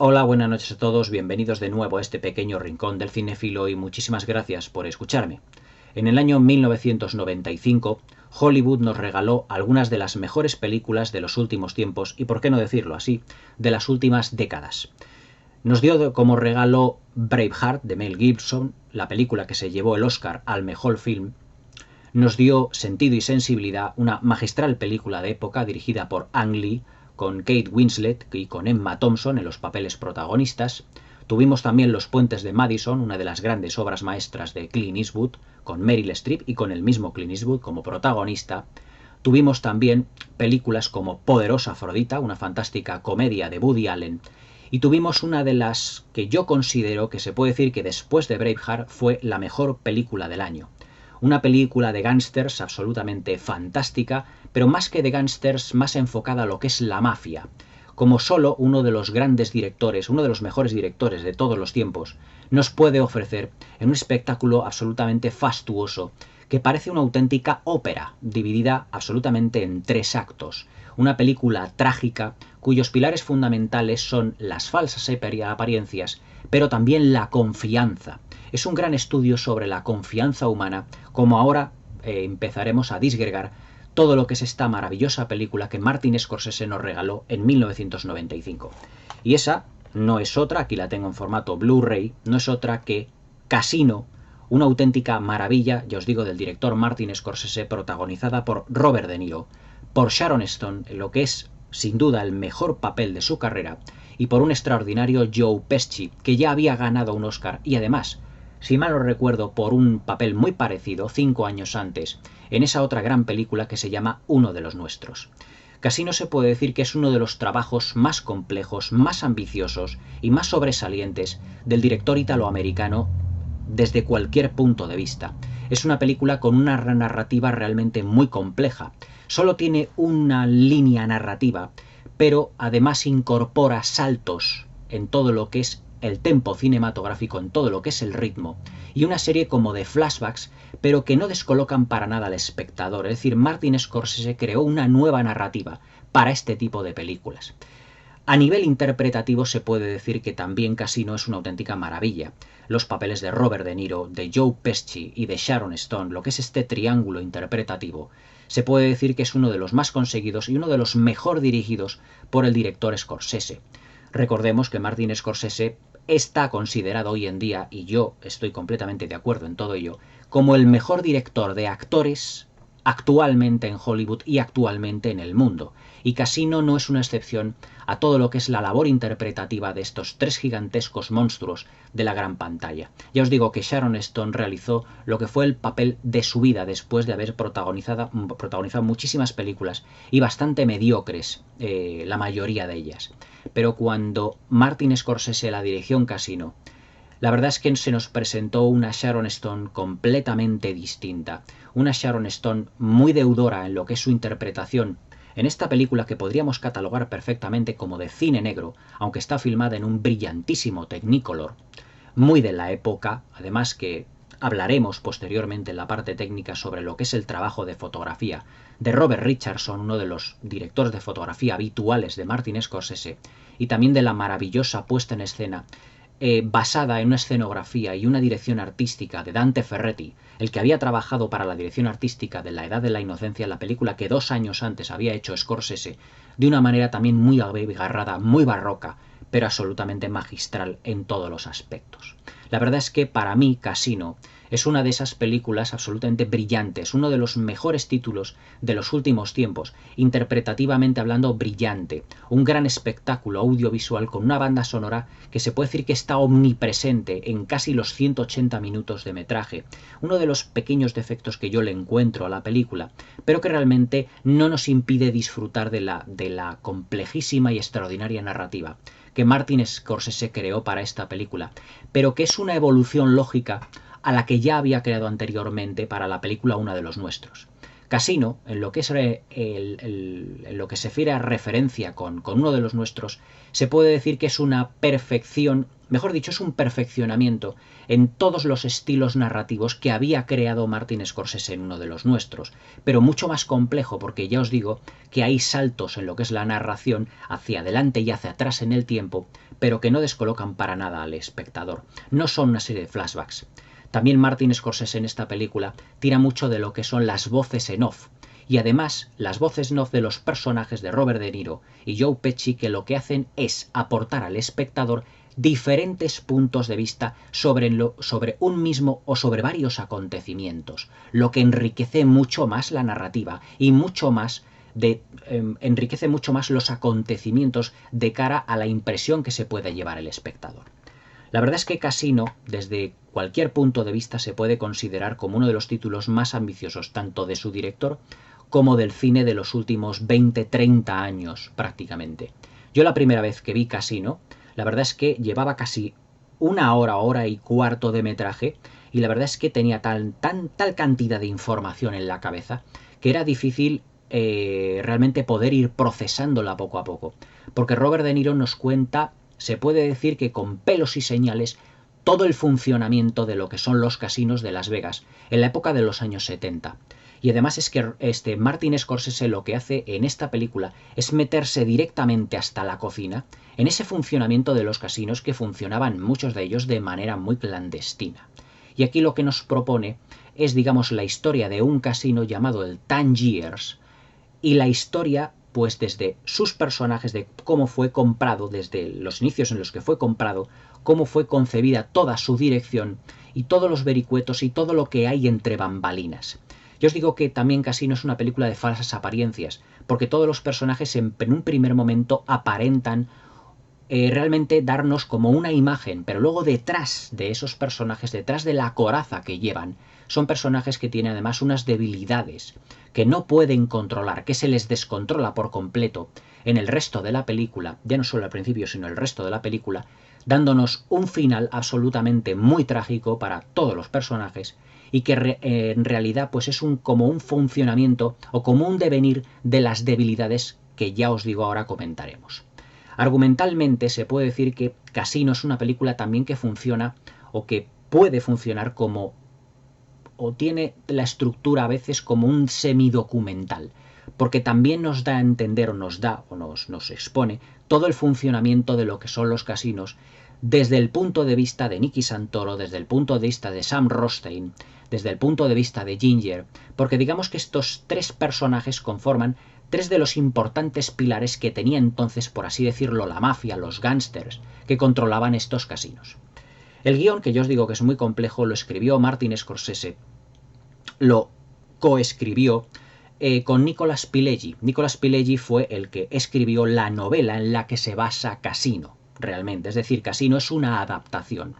Hola, buenas noches a todos, bienvenidos de nuevo a este pequeño rincón del cinéfilo y muchísimas gracias por escucharme. En el año 1995, Hollywood nos regaló algunas de las mejores películas de los últimos tiempos y, por qué no decirlo así, de las últimas décadas. Nos dio como regalo Braveheart de Mel Gibson, la película que se llevó el Oscar al mejor film. Nos dio Sentido y Sensibilidad, una magistral película de época dirigida por Ang Lee, con Kate Winslet y con Emma Thompson en los papeles protagonistas. Tuvimos también Los Puentes de Madison, una de las grandes obras maestras de Clint Eastwood, con Meryl Streep y con el mismo Clint Eastwood como protagonista. Tuvimos también películas como Poderosa Afrodita, una fantástica comedia de Woody Allen. Y tuvimos una de las que yo considero que se puede decir que después de Braveheart fue la mejor película del año. Una película de gángsters absolutamente fantástica, pero más que de gángsters, más enfocada a lo que es la mafia. Como solo uno de los grandes directores, uno de los mejores directores de todos los tiempos, nos puede ofrecer en un espectáculo absolutamente fastuoso, que parece una auténtica ópera, dividida absolutamente en 3 actos. Una película trágica, cuyos pilares fundamentales son las falsas apariencias, pero también la confianza. Es un gran estudio sobre la confianza humana, como ahora empezaremos a disgregar todo lo que es esta maravillosa película que Martin Scorsese nos regaló en 1995. Y esa no es otra, aquí la tengo en formato Blu-ray, no es otra que Casino, una auténtica maravilla, ya os digo, del director Martin Scorsese, protagonizada por Robert De Niro, por Sharon Stone, en lo que es sin duda el mejor papel de su carrera, y por un extraordinario Joe Pesci, que ya había ganado un Oscar y además, si mal no recuerdo, por un papel muy parecido 5 años antes, en esa otra gran película que se llama Uno de los nuestros. Casino se puede decir que es uno de los trabajos más complejos, más ambiciosos y más sobresalientes del director italoamericano desde cualquier punto de vista. Es una película con una narrativa realmente muy compleja. Solo tiene una línea narrativa, pero además incorpora saltos en todo lo que es el tempo cinematográfico, en todo lo que es el ritmo, y una serie como de flashbacks, pero que no descolocan para nada al espectador. Es decir, Martin Scorsese creó una nueva narrativa para este tipo de películas. A nivel interpretativo se puede decir que también Casino es una auténtica maravilla. Los papeles de Robert De Niro, de Joe Pesci y de Sharon Stone, lo que es este triángulo interpretativo, se puede decir que es uno de los más conseguidos y uno de los mejor dirigidos por el director Scorsese. Recordemos que Martin Scorsese está considerado hoy en día, y yo estoy completamente de acuerdo en todo ello, como el mejor director de actores actualmente en Hollywood y actualmente en el mundo. Y Casino no es una excepción a todo lo que es la labor interpretativa de estos 3 gigantescos monstruos de la gran pantalla. Ya os digo que Sharon Stone realizó lo que fue el papel de su vida después de haber protagonizado muchísimas películas y bastante mediocres, la mayoría de ellas. Pero cuando Martin Scorsese la dirigió en Casino, la verdad es que se nos presentó una Sharon Stone completamente distinta, una Sharon Stone muy deudora en lo que es su interpretación en esta película que podríamos catalogar perfectamente como de cine negro, aunque está filmada en un brillantísimo Technicolor, muy de la época, además que hablaremos posteriormente en la parte técnica sobre lo que es el trabajo de fotografía de Robert Richardson, uno de los directores de fotografía habituales de Martin Scorsese, y también de la maravillosa puesta en escena basada en una escenografía y una dirección artística de Dante Ferretti, el que había trabajado para la dirección artística de La Edad de la Inocencia, la película que 2 años antes había hecho Scorsese, de una manera también muy abigarrada, muy barroca, pero absolutamente magistral en todos los aspectos. La verdad es que para mí Casino es una de esas películas absolutamente brillantes, uno de los mejores títulos de los últimos tiempos, interpretativamente hablando brillante, un gran espectáculo audiovisual con una banda sonora que se puede decir que está omnipresente en casi los 180 minutos de metraje, uno de los pequeños defectos que yo le encuentro a la película, pero que realmente no nos impide disfrutar de la complejísima y extraordinaria narrativa que Martin Scorsese creó para esta película, pero que es una evolución lógica a la que ya había creado anteriormente para la película Uno de los nuestros. Casino, en lo que es en lo que se refiere a referencia con uno de los nuestros, se puede decir que es una perfección, mejor dicho, es un perfeccionamiento en todos los estilos narrativos que había creado Martin Scorsese en uno de los nuestros, pero mucho más complejo, porque ya os digo que hay saltos en lo que es la narración hacia adelante y hacia atrás en el tiempo, pero que no descolocan para nada al espectador. No son una serie de flashbacks. También Martin Scorsese en esta película tira mucho de lo que son las voces en off, y además las voces en off de los personajes de Robert De Niro y Joe Pesci, que lo que hacen es aportar al espectador diferentes puntos de vista sobre un mismo o sobre varios acontecimientos, lo que enriquece mucho más la narrativa y enriquece mucho más los acontecimientos de cara a la impresión que se puede llevar el espectador. La verdad es que Casino, desde cualquier punto de vista, se puede considerar como uno de los títulos más ambiciosos tanto de su director como del cine de los últimos 20-30 años prácticamente. Yo la primera vez que vi Casino, la verdad es que llevaba casi una hora y cuarto de metraje, y la verdad es que tenía tal cantidad de información en la cabeza que era difícil realmente poder ir procesándola poco a poco. Porque Robert De Niro nos cuenta, se puede decir que con pelos y señales, todo el funcionamiento de lo que son los casinos de Las Vegas en la época de los años 70. Y además es que Martin Scorsese lo que hace en esta película es meterse directamente hasta la cocina en ese funcionamiento de los casinos, que funcionaban muchos de ellos de manera muy clandestina. Y aquí lo que nos propone es, digamos, la historia de un casino llamado el Tangiers, y la historia pues desde sus personajes, de cómo fue comprado, desde los inicios en los que fue comprado, cómo fue concebida toda su dirección y todos los vericuetos y todo lo que hay entre bambalinas. Yo os digo que también Casino es una película de falsas apariencias, porque todos los personajes en un primer momento aparentan realmente darnos como una imagen, pero luego detrás de esos personajes, detrás de la coraza que llevan, son personajes que tienen además unas debilidades que no pueden controlar, que se les descontrola por completo en el resto de la película, ya no solo al principio, sino el resto de la película, dándonos un final absolutamente muy trágico para todos los personajes, y que en realidad pues es como un funcionamiento o como un devenir de las debilidades que ya os digo ahora comentaremos. Argumentalmente se puede decir que Casino es una película también que funciona o que puede funcionar como, o tiene la estructura a veces como un semidocumental, porque también nos da a entender, o nos expone todo el funcionamiento de lo que son los casinos desde el punto de vista de Nicky Santoro, desde el punto de vista de Sam Rothstein, desde el punto de vista de Ginger, porque digamos que estos tres personajes conforman tres de los importantes pilares que tenía entonces, por así decirlo, la mafia, los gángsters, que controlaban estos casinos. El guión, que yo os digo que es muy complejo, lo escribió Martin Scorsese, lo coescribió con Nicolas Pileggi. Nicolas Pileggi fue el que escribió la novela en la que se basa Casino, realmente. Es decir, Casino es una adaptación.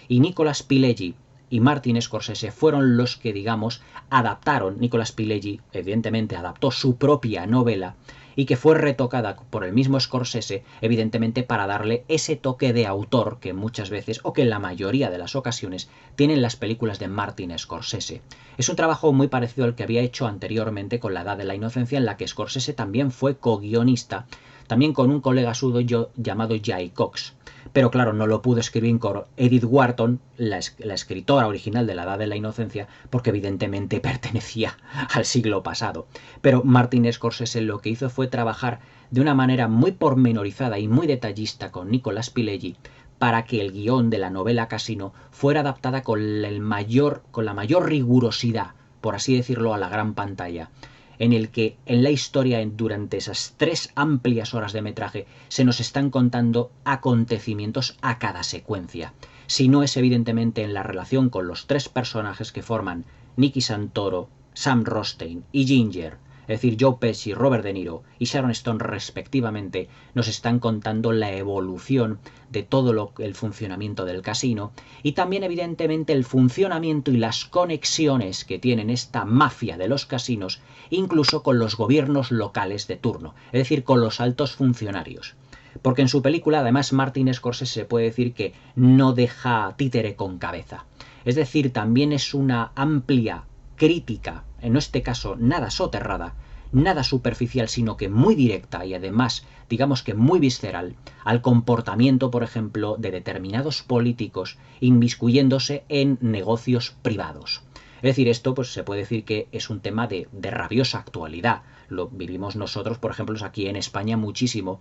Y Nicolas Pileggi y Martin Scorsese fueron los que, digamos, adaptaron. Nicolas Pileggi, evidentemente, adaptó su propia novela y que fue retocada por el mismo Scorsese, evidentemente, para darle ese toque de autor que muchas veces, o que en la mayoría de las ocasiones, tienen las películas de Martin Scorsese. Es un trabajo muy parecido al que había hecho anteriormente con La Edad de la Inocencia, en la que Scorsese también fue co-guionista, también con un colega suyo llamado Jay Cox. Pero claro, no lo pudo escribir con Edith Wharton, la escritora original de La Edad de la Inocencia, porque evidentemente pertenecía al siglo pasado. Pero Martin Scorsese lo que hizo fue trabajar de una manera muy pormenorizada y muy detallista con Nicolas Pileggi para que el guión de la novela Casino fuera adaptada con la mayor rigurosidad, por así decirlo, a la gran pantalla, en el que en la historia, durante esas 3 amplias horas de metraje, se nos están contando acontecimientos a cada secuencia. Si no es evidentemente en la relación con los 3 personajes que forman Nicky Santoro, Sam Rothstein y Ginger, es decir, Joe Pesci, Robert De Niro y Sharon Stone respectivamente, nos están contando la evolución de todo el funcionamiento del casino, y también evidentemente el funcionamiento y las conexiones que tienen esta mafia de los casinos, incluso con los gobiernos locales de turno, es decir, con los altos funcionarios. Porque en su película, además, Martin Scorsese se puede decir que no deja títere con cabeza. Es decir, también es una amplia crítica en este caso nada soterrada, nada superficial, sino que muy directa y además, digamos que muy visceral, al comportamiento, por ejemplo, de determinados políticos inmiscuyéndose en negocios privados. Es decir, esto pues se puede decir que es un tema de rabiosa actualidad. Lo vivimos nosotros, por ejemplo, aquí en España muchísimo,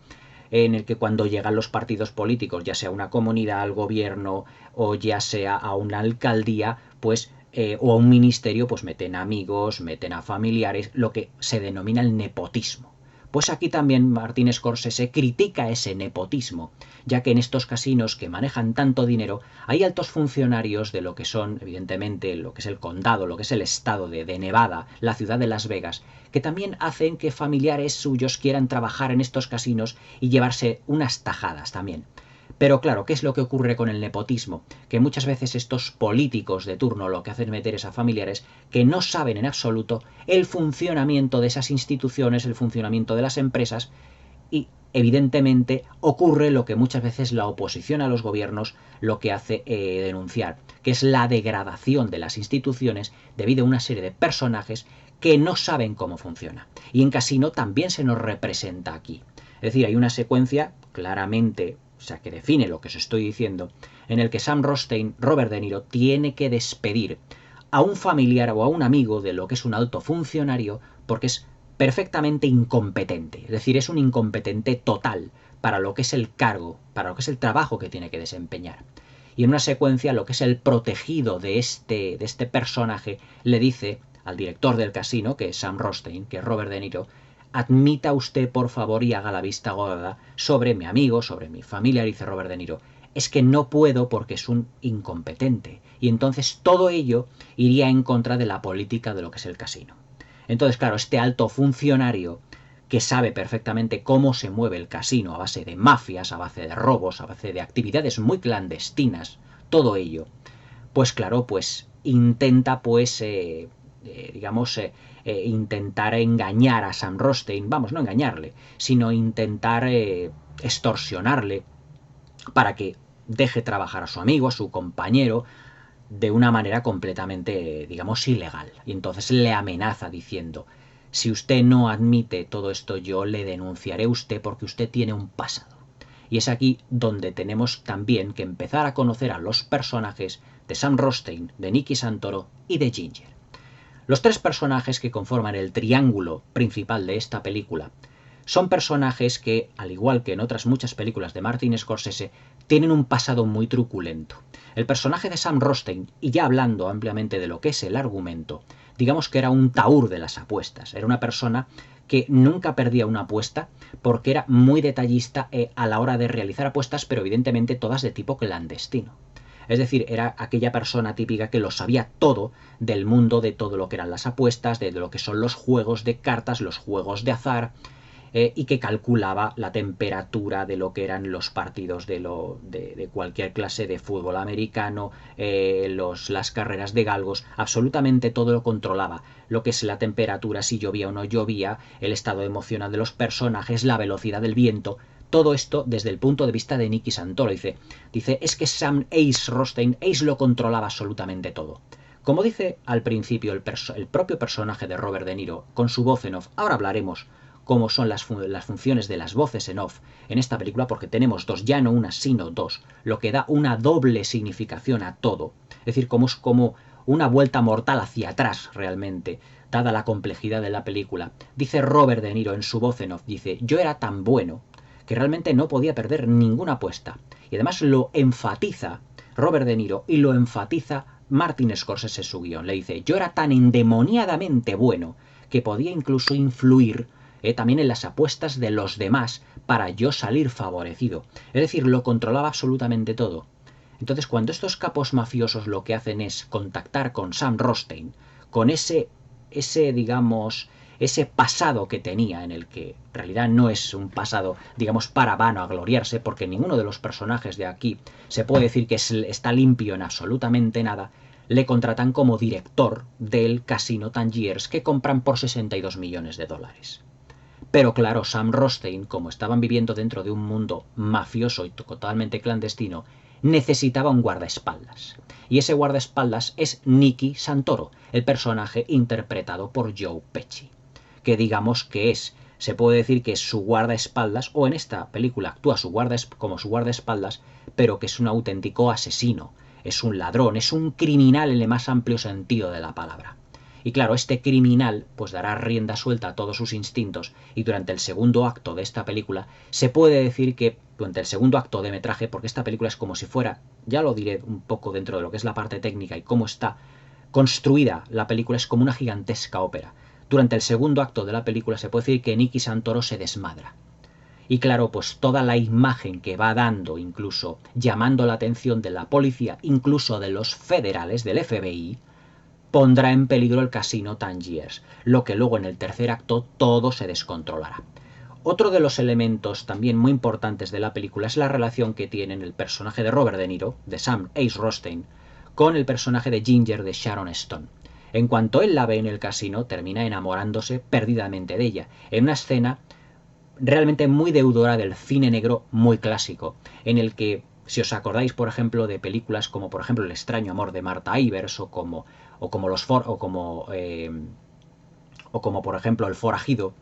en el que cuando llegan los partidos políticos, ya sea a una comunidad, al gobierno o ya sea a una alcaldía, pues o a un ministerio, pues meten a amigos, meten a familiares, lo que se denomina el nepotismo. Pues aquí también Martin Scorsese critica ese nepotismo, ya que en estos casinos que manejan tanto dinero hay altos funcionarios de lo que son, evidentemente, lo que es el condado, lo que es el estado de Nevada, la ciudad de Las Vegas, que también hacen que familiares suyos quieran trabajar en estos casinos y llevarse unas tajadas también. Pero claro, ¿qué es lo que ocurre con el nepotismo? Que muchas veces estos políticos de turno lo que hacen es meter a familiares que no saben en absoluto el funcionamiento de esas instituciones, el funcionamiento de las empresas, y evidentemente ocurre lo que muchas veces la oposición a los gobiernos lo que hace denunciar, que es la degradación de las instituciones debido a una serie de personajes que no saben cómo funciona. Y en Casino también se nos representa aquí. Es decir, hay una secuencia claramente, o sea, que define lo que os estoy diciendo, en el que Sam Rothstein, Robert De Niro, tiene que despedir a un familiar o a un amigo de lo que es un alto funcionario porque es perfectamente incompetente. Es decir, es un incompetente total para lo que es el cargo, para lo que es el trabajo que tiene que desempeñar. Y en una secuencia, lo que es el protegido de este personaje le dice al director del casino, que es Sam Rothstein, que es Robert De Niro, admita usted, por favor, y haga la vista gorda sobre mi amigo, sobre mi familiar, dice Robert De Niro. Es que no puedo porque es un incompetente. Y entonces todo ello iría en contra de la política de lo que es el casino. Entonces, claro, este alto funcionario que sabe perfectamente cómo se mueve el casino a base de mafias, a base de robos, a base de actividades muy clandestinas, todo ello, pues claro, pues intenta pues intentar engañar a Sam Rothstein, vamos, no engañarle, sino intentar extorsionarle para que deje trabajar a su amigo, a su compañero, de una manera completamente, digamos, ilegal. Y entonces le amenaza diciendo, si usted no admite todo esto, yo le denunciaré a usted porque usted tiene un pasado. Y es aquí donde tenemos también que empezar a conocer a los personajes de Sam Rothstein, de Nicky Santoro y de Ginger. Los tres personajes que conforman el triángulo principal de esta película son personajes que, al igual que en otras muchas películas de Martin Scorsese, tienen un pasado muy truculento. El personaje de Sam Rothstein, y ya hablando ampliamente de lo que es el argumento, digamos que era un tahúr de las apuestas. Era una persona que nunca perdía una apuesta porque era muy detallista a la hora de realizar apuestas, pero evidentemente todas de tipo clandestino. Es decir, era aquella persona típica que lo sabía todo del mundo de todo lo que eran las apuestas, de lo que son los juegos de cartas, los juegos de azar, y que calculaba la temperatura de lo que eran los partidos de cualquier clase de fútbol americano, las carreras de galgos, absolutamente todo lo controlaba. Lo que es la temperatura, si llovía o no llovía, el estado emocional de los personajes, la velocidad del viento. Todo esto desde el punto de vista de Nicky Santoro. Dice, es que Sam Ace Rothstein, Ace lo controlaba absolutamente todo. Como dice al principio el propio personaje de Robert De Niro, con su voz en off, ahora hablaremos cómo son las funciones de las voces en off en esta película, porque tenemos dos, ya no una, sino dos, lo que da una doble significación a todo. Es decir, como es como una vuelta mortal hacia atrás realmente, dada la complejidad de la película. Dice Robert De Niro en su voz en off, dice, yo era tan bueno que realmente no podía perder ninguna apuesta. Y además lo enfatiza Robert De Niro y lo enfatiza Martin Scorsese en su guión. Le dice, yo era tan endemoniadamente bueno que podía incluso influir también en las apuestas de los demás para yo salir favorecido. Es decir, lo controlaba absolutamente todo. Entonces, cuando estos capos mafiosos lo que hacen es contactar con Sam Rothstein, con ese pasado que tenía, en el que en realidad no es un pasado, digamos, para vano a gloriarse, porque ninguno de los personajes de aquí se puede decir que está limpio en absolutamente nada, le contratan como director del casino Tangiers que compran por 62 millones de dólares. Pero claro, Sam Rothstein, como estaban viviendo dentro de un mundo mafioso y totalmente clandestino, necesitaba un guardaespaldas. Y ese guardaespaldas es Nicky Santoro, el personaje interpretado por Joe Pesci, que digamos que se puede decir que es su guardaespaldas, o en esta película actúa como su guardaespaldas, pero que es un auténtico asesino, es un ladrón, es un criminal en el más amplio sentido de la palabra. Y claro, este criminal pues dará rienda suelta a todos sus instintos, y durante el segundo acto de esta película se puede decir que durante el segundo acto de metraje, porque esta película es como si fuera, ya lo diré un poco dentro de lo que es la parte técnica y cómo está construida la película, es como una gigantesca ópera. Durante el segundo acto de la película se puede decir que Nicky Santoro se desmadra. Y claro, pues toda la imagen que va dando, incluso llamando la atención de la policía, incluso de los federales, del FBI, pondrá en peligro el casino Tangiers, lo que luego en el tercer acto todo se descontrolará. Otro de los elementos también muy importantes de la película es la relación que tienen el personaje de Robert De Niro, de Sam Ace Rothstein, con el personaje de Ginger de Sharon Stone. En cuanto él la ve en el casino, termina enamorándose perdidamente de ella, en una escena realmente muy deudora del cine negro muy clásico, en el que, si os acordáis, por ejemplo, de películas como, por ejemplo, El extraño amor de Martha Ivers, o como por ejemplo, El forajido,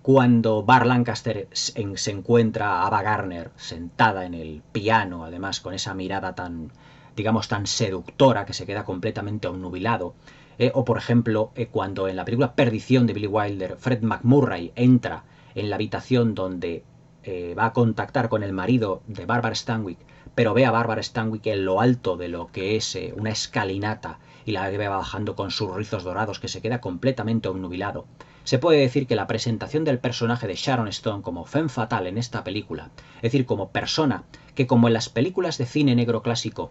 cuando Burt Lancaster se encuentra a Ava Gardner sentada en el piano, además con esa mirada tan, digamos, tan seductora que se queda completamente obnubilado, o por ejemplo, cuando en la película Perdición de Billy Wilder, Fred McMurray entra en la habitación donde va a contactar con el marido de Barbara Stanwyck, pero ve a Barbara Stanwyck en lo alto de lo que es una escalinata y la ve bajando con sus rizos dorados, que se queda completamente obnubilado. Se puede decir que la presentación del personaje de Sharon Stone como femme fatale en esta película, es decir, como persona que, como en las películas de cine negro clásico,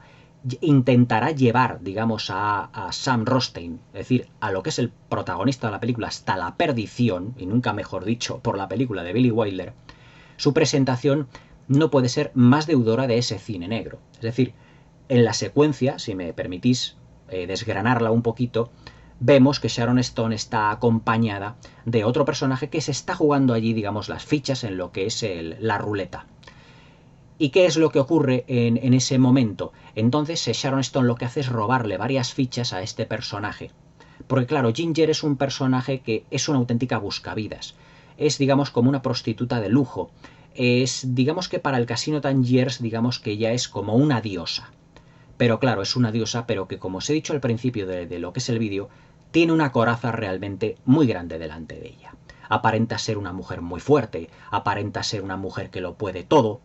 intentará llevar, digamos, a Sam Rothstein, es decir, a lo que es el protagonista de la película, hasta la perdición, y nunca mejor dicho, por la película de Billy Wilder, su presentación no puede ser más deudora de ese cine negro. Es decir, en la secuencia, si me permitís desgranarla un poquito, vemos que Sharon Stone está acompañada de otro personaje que se está jugando allí, digamos, las fichas en lo que es la ruleta. ¿Y qué es lo que ocurre en ese momento? Entonces Sharon Stone lo que hace es robarle varias fichas a este personaje. Porque claro, Ginger es un personaje que es una auténtica buscavidas. Es, digamos, como una prostituta de lujo. Es, digamos que para el casino Tangiers, digamos que ella es como una diosa. Pero claro, es una diosa, pero que, como os he dicho al principio de lo que es el vídeo, tiene una coraza realmente muy grande delante de ella. Aparenta ser una mujer muy fuerte, aparenta ser una mujer que lo puede todo,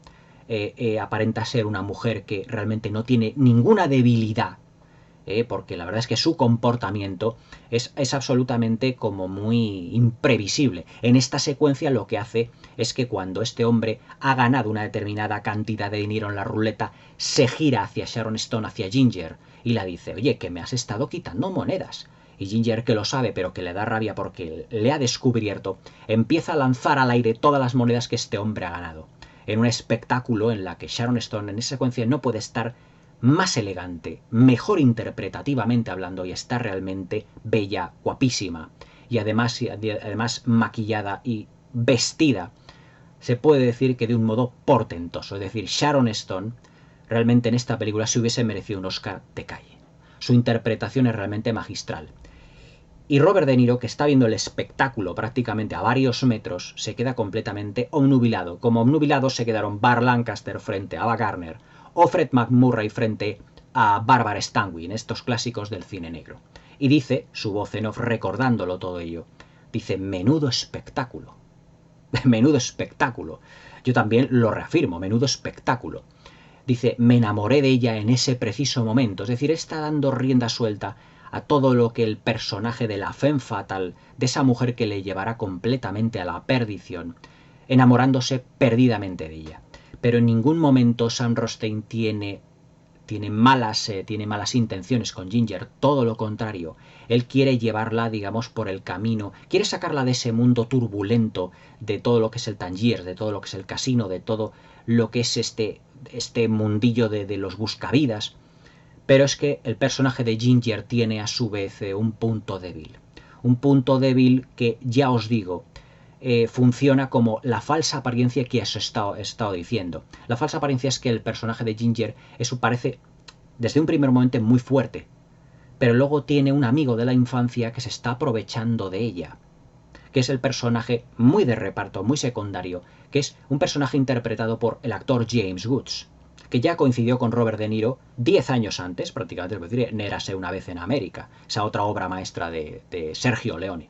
aparenta ser una mujer que realmente no tiene ninguna debilidad, porque la verdad es que su comportamiento es absolutamente como muy imprevisible. En esta secuencia lo que hace es que cuando este hombre ha ganado una determinada cantidad de dinero en la ruleta, se gira hacia Sharon Stone, hacia Ginger, y la dice: oye, que me has estado quitando monedas. Y Ginger, que lo sabe, pero que le da rabia porque le ha descubierto, empieza a lanzar al aire todas las monedas que este hombre ha ganado, en un espectáculo en la que Sharon Stone en esa secuencia no puede estar más elegante, mejor interpretativamente hablando, y está realmente bella, guapísima, y además maquillada y vestida, se puede decir que de un modo portentoso. Es decir, Sharon Stone realmente en esta película se hubiese merecido un Oscar de calle. Su interpretación es realmente magistral. Y Robert De Niro, que está viendo el espectáculo prácticamente a varios metros, se queda completamente obnubilado. Como obnubilados se quedaron Burt Lancaster frente a Ava Gardner o Fred McMurray frente a Barbara Stanwyck en estos clásicos del cine negro. Y dice, su voz en off recordándolo todo ello, dice: menudo espectáculo. Menudo espectáculo. Yo también lo reafirmo, menudo espectáculo. Dice: me enamoré de ella en ese preciso momento. Es decir, está dando rienda suelta a todo lo que el personaje de la femme fatale, de esa mujer que le llevará completamente a la perdición, enamorándose perdidamente de ella. Pero en ningún momento Sam Rothstein tiene malas intenciones con Ginger, todo lo contrario. Él quiere llevarla, digamos, por el camino, quiere sacarla de ese mundo turbulento, de todo lo que es el Tangiers, de todo lo que es el casino, de todo lo que es este mundillo de los buscavidas. Pero es que el personaje de Ginger tiene a su vez un punto débil. Un punto débil que, ya os digo, funciona como la falsa apariencia que os he estado diciendo. La falsa apariencia es que el personaje de Ginger parece desde un primer momento muy fuerte, pero luego tiene un amigo de la infancia que se está aprovechando de ella, que es el personaje muy de reparto, muy secundario, que es un personaje interpretado por el actor James Woods, que ya coincidió con Robert De Niro 10 años antes, prácticamente, es decir, en Érase una vez en América, esa otra obra maestra de Sergio Leone.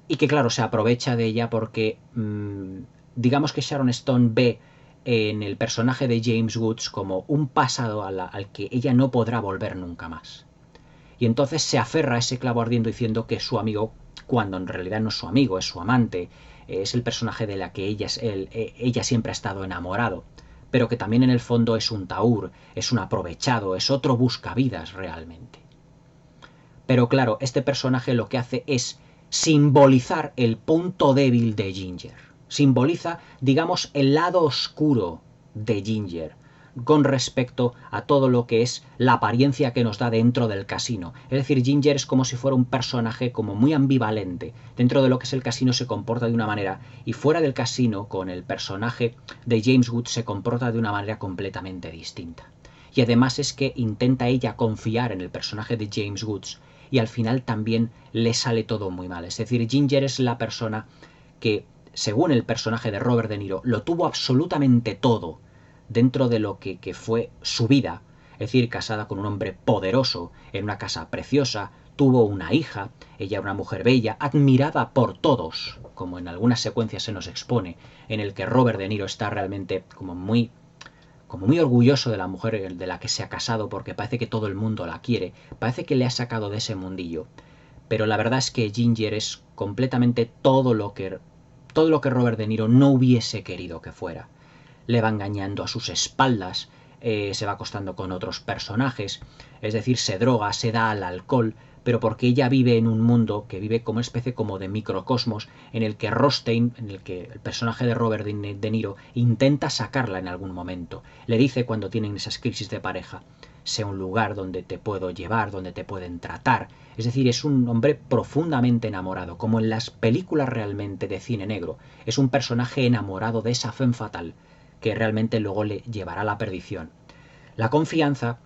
Y que claro, se aprovecha de ella porque digamos que Sharon Stone ve en el personaje de James Woods como un pasado al que ella no podrá volver nunca más. Y entonces se aferra a ese clavo ardiendo diciendo que es su amigo, cuando en realidad no es su amigo, es su amante, es el personaje de la que ella siempre ha estado enamorado, pero que también en el fondo es un tahúr, es un aprovechado, es otro buscavidas realmente. Pero claro, este personaje lo que hace es simbolizar el punto débil de Ginger. Simboliza, digamos, el lado oscuro de Ginger con respecto a todo lo que es la apariencia que nos da dentro del casino. Es decir, Ginger es como si fuera un personaje como muy ambivalente. Dentro de lo que es el casino se comporta de una manera y fuera del casino con el personaje de James Woods se comporta de una manera completamente distinta. Y además es que intenta ella confiar en el personaje de James Woods y al final también le sale todo muy mal. Es decir, Ginger es la persona que, según el personaje de Robert De Niro, lo tuvo absolutamente todo dentro de lo que fue su vida, es decir, casada con un hombre poderoso, en una casa preciosa, tuvo una hija, ella era una mujer bella, admirada por todos, como en algunas secuencias se nos expone, en el que Robert De Niro está realmente como muy orgulloso de la mujer de la que se ha casado porque parece que todo el mundo la quiere, parece que le ha sacado de ese mundillo. Pero la verdad es que Ginger es completamente todo lo que Robert De Niro no hubiese querido que fuera. Le va engañando a sus espaldas, se va acostando con otros personajes, es decir, se droga, se da al alcohol, pero porque ella vive en un mundo que vive como una especie como de microcosmos en el que Rothstein, en el que el personaje de Robert De Niro intenta sacarla en algún momento. Le dice cuando tienen esas crisis de pareja, sea un lugar donde te puedo llevar, donde te pueden tratar. Es decir, es un hombre profundamente enamorado, como en las películas realmente de cine negro. Es un personaje enamorado de esa femme fatale, que realmente luego le llevará a la perdición. La confianza,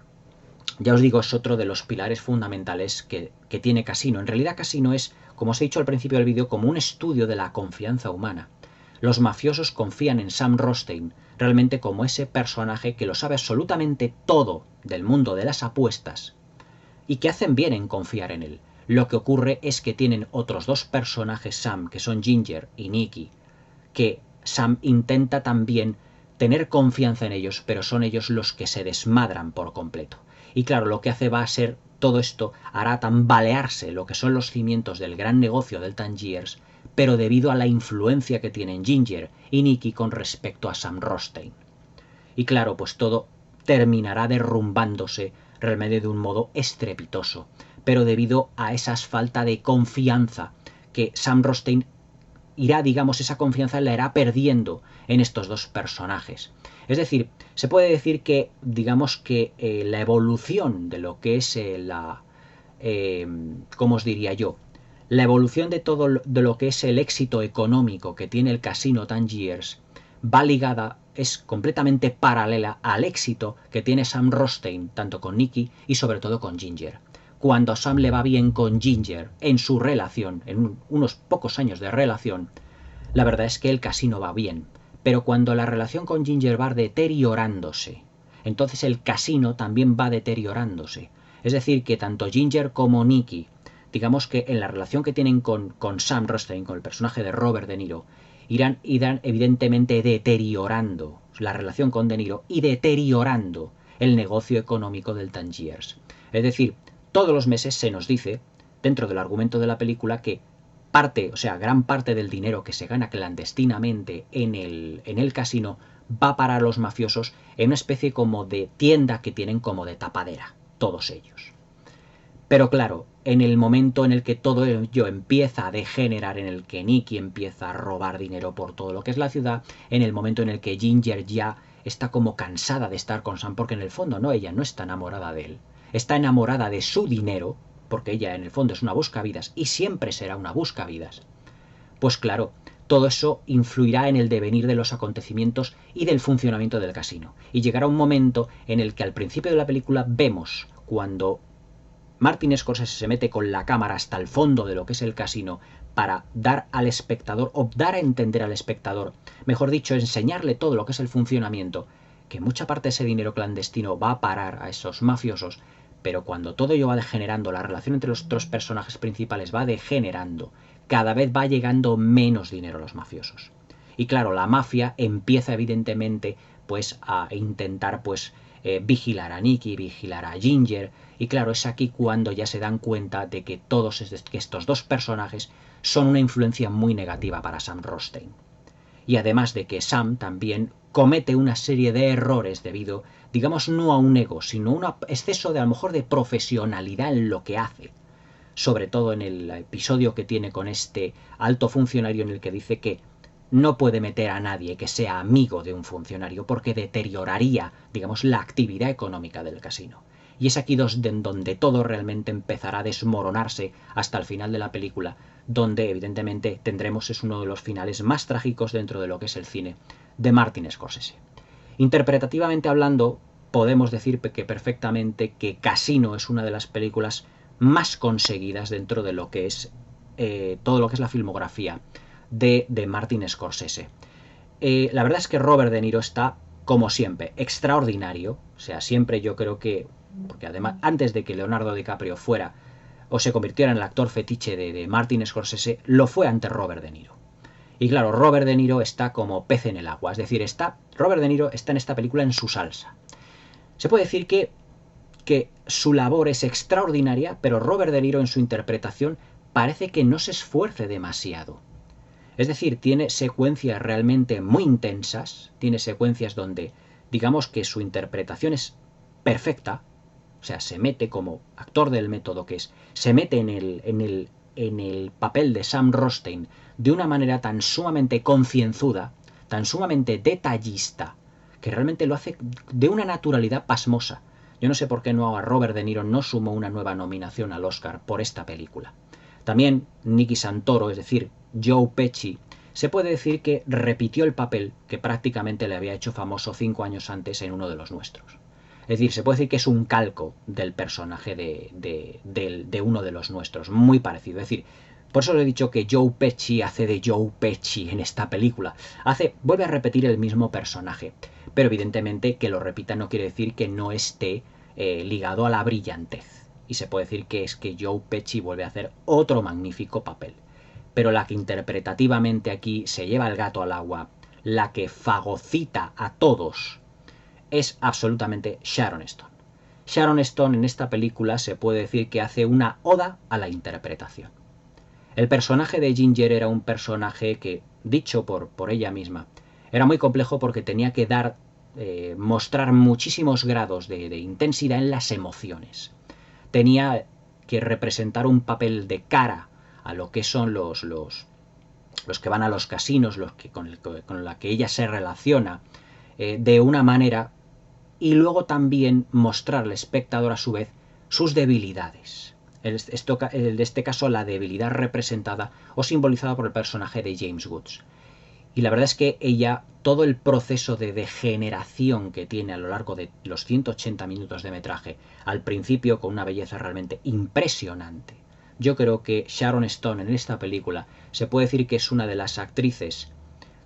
ya os digo, es otro de los pilares fundamentales que tiene Casino. En realidad Casino es, como os he dicho al principio del vídeo, como un estudio de la confianza humana. Los mafiosos confían en Sam Rothstein, realmente como ese personaje que lo sabe absolutamente todo del mundo de las apuestas y que hacen bien en confiar en él. Lo que ocurre es que tienen otros dos personajes, Sam, que son Ginger y Nicky, que Sam intenta también tener confianza en ellos, pero son ellos los que se desmadran por completo. Y claro, lo que hace va a ser, todo esto hará tambalearse lo que son los cimientos del gran negocio del Tangiers, pero debido a la influencia que tienen Ginger y Nicky con respecto a Sam Rothstein. Y claro, pues todo terminará derrumbándose realmente de un modo estrepitoso, pero debido a esa falta de confianza que Sam Rothstein irá, digamos, esa confianza la irá perdiendo en estos dos personajes. Es decir, se puede decir que, digamos que la evolución de lo que es ¿cómo os diría yo? La evolución de todo de lo que es el éxito económico que tiene el Casino Tangiers va ligada, es completamente paralela al éxito que tiene Sam Rothstein, tanto con Nicky y sobre todo con Ginger. Cuando a Sam le va bien con Ginger en su relación, en unos pocos años de relación, la verdad es que el casino va bien. Pero cuando la relación con Ginger va deteriorándose, entonces el casino también va deteriorándose. Es decir, que tanto Ginger como Nicky, digamos que en la relación que tienen con Sam Rothstein, con el personaje de Robert De Niro, irán evidentemente deteriorando la relación con De Niro y deteriorando el negocio económico del Tangiers. Es decir, todos los meses se nos dice, dentro del argumento de la película, que gran parte del dinero que se gana clandestinamente en el casino va para los mafiosos en una especie como de tienda que tienen como de tapadera, todos ellos. Pero claro, en el momento en el que todo ello empieza a degenerar, en el que Nicky empieza a robar dinero por todo lo que es la ciudad, en el momento en el que Ginger ya está como cansada de estar con Sam, porque en el fondo no, ella no está enamorada de él, está enamorada de su dinero, porque ella en el fondo es una buscavidas y siempre será una buscavidas. Pues claro, todo eso influirá en el devenir de los acontecimientos y del funcionamiento del casino. Y llegará un momento en el que al principio de la película vemos cuando Martin Scorsese se mete con la cámara hasta el fondo de lo que es el casino para dar al espectador, o dar a entender al espectador, mejor dicho, enseñarle todo lo que es el funcionamiento, que mucha parte de ese dinero clandestino va a parar a esos mafiosos, pero cuando todo ello va degenerando, la relación entre los dos personajes principales va degenerando, cada vez va llegando menos dinero a los mafiosos. Y claro, la mafia empieza evidentemente pues a intentar pues vigilar a Nicky, vigilar a Ginger, y claro, es aquí cuando ya se dan cuenta de que todos estos dos personajes son una influencia muy negativa para Sam Rothstein. Y además de que Sam también comete una serie de errores debido, digamos, no a un ego, sino a un exceso de a lo mejor de profesionalidad en lo que hace. Sobre todo en el episodio que tiene con este alto funcionario en el que dice que no puede meter a nadie que sea amigo de un funcionario porque deterioraría, digamos, la actividad económica del casino. Y es aquí donde todo realmente empezará a desmoronarse hasta el final de la película, donde evidentemente tendremos, es uno de los finales más trágicos dentro de lo que es el cine de Martin Scorsese. Interpretativamente hablando, podemos decir que perfectamente que Casino es una de las películas más conseguidas dentro de lo que es todo lo que es la filmografía de Martin Scorsese. La verdad es que Robert De Niro está, como siempre, extraordinario. O sea, siempre yo creo que, porque además antes de que Leonardo DiCaprio fuera o se convirtiera en el actor fetiche de Martin Scorsese, lo fue ante Robert De Niro. Y claro, Robert De Niro está como pez en el agua, es decir, Robert De Niro está en esta película en su salsa. Se puede decir que su labor es extraordinaria, pero Robert De Niro en su interpretación parece que no se esfuerce demasiado. Es decir, tiene secuencias realmente muy intensas, tiene secuencias donde, digamos que su interpretación es perfecta, o sea, se mete como actor del método que es, se mete en el papel de Sam Rothstein de una manera tan sumamente concienzuda, tan sumamente detallista, que realmente lo hace de una naturalidad pasmosa. Yo no sé por qué a Robert De Niro no sumó una nueva nominación al Oscar por esta película. También Nicky Santoro, es decir, Joe Pesci, se puede decir que repitió el papel que prácticamente le había hecho famoso 5 años antes en Uno de los Nuestros. Es decir, se puede decir que es un calco del personaje de Uno de los Nuestros, muy parecido. Es decir, por eso le he dicho que Joe Pesci hace de Joe Pesci en esta película. Vuelve a repetir el mismo personaje, pero evidentemente que lo repita no quiere decir que no esté ligado a la brillantez. Y se puede decir que es que Joe Pesci vuelve a hacer otro magnífico papel. Pero la que interpretativamente aquí se lleva el gato al agua, la que fagocita a todos, es absolutamente Sharon Stone. Sharon Stone en esta película se puede decir que hace una oda a la interpretación. El personaje de Ginger era un personaje que, dicho por ella misma, era muy complejo porque tenía que mostrar muchísimos grados de intensidad en las emociones. Tenía que representar un papel de cara a lo que son los que van a los casinos, con la que ella se relaciona de una manera, y luego también mostrar al espectador a su vez sus debilidades. En este caso, la debilidad representada o simbolizada por el personaje de James Woods. Y la verdad es que ella, todo el proceso de degeneración que tiene a lo largo de los 180 minutos de metraje, al principio con una belleza realmente impresionante. Yo creo que Sharon Stone en esta película se puede decir que es una de las actrices,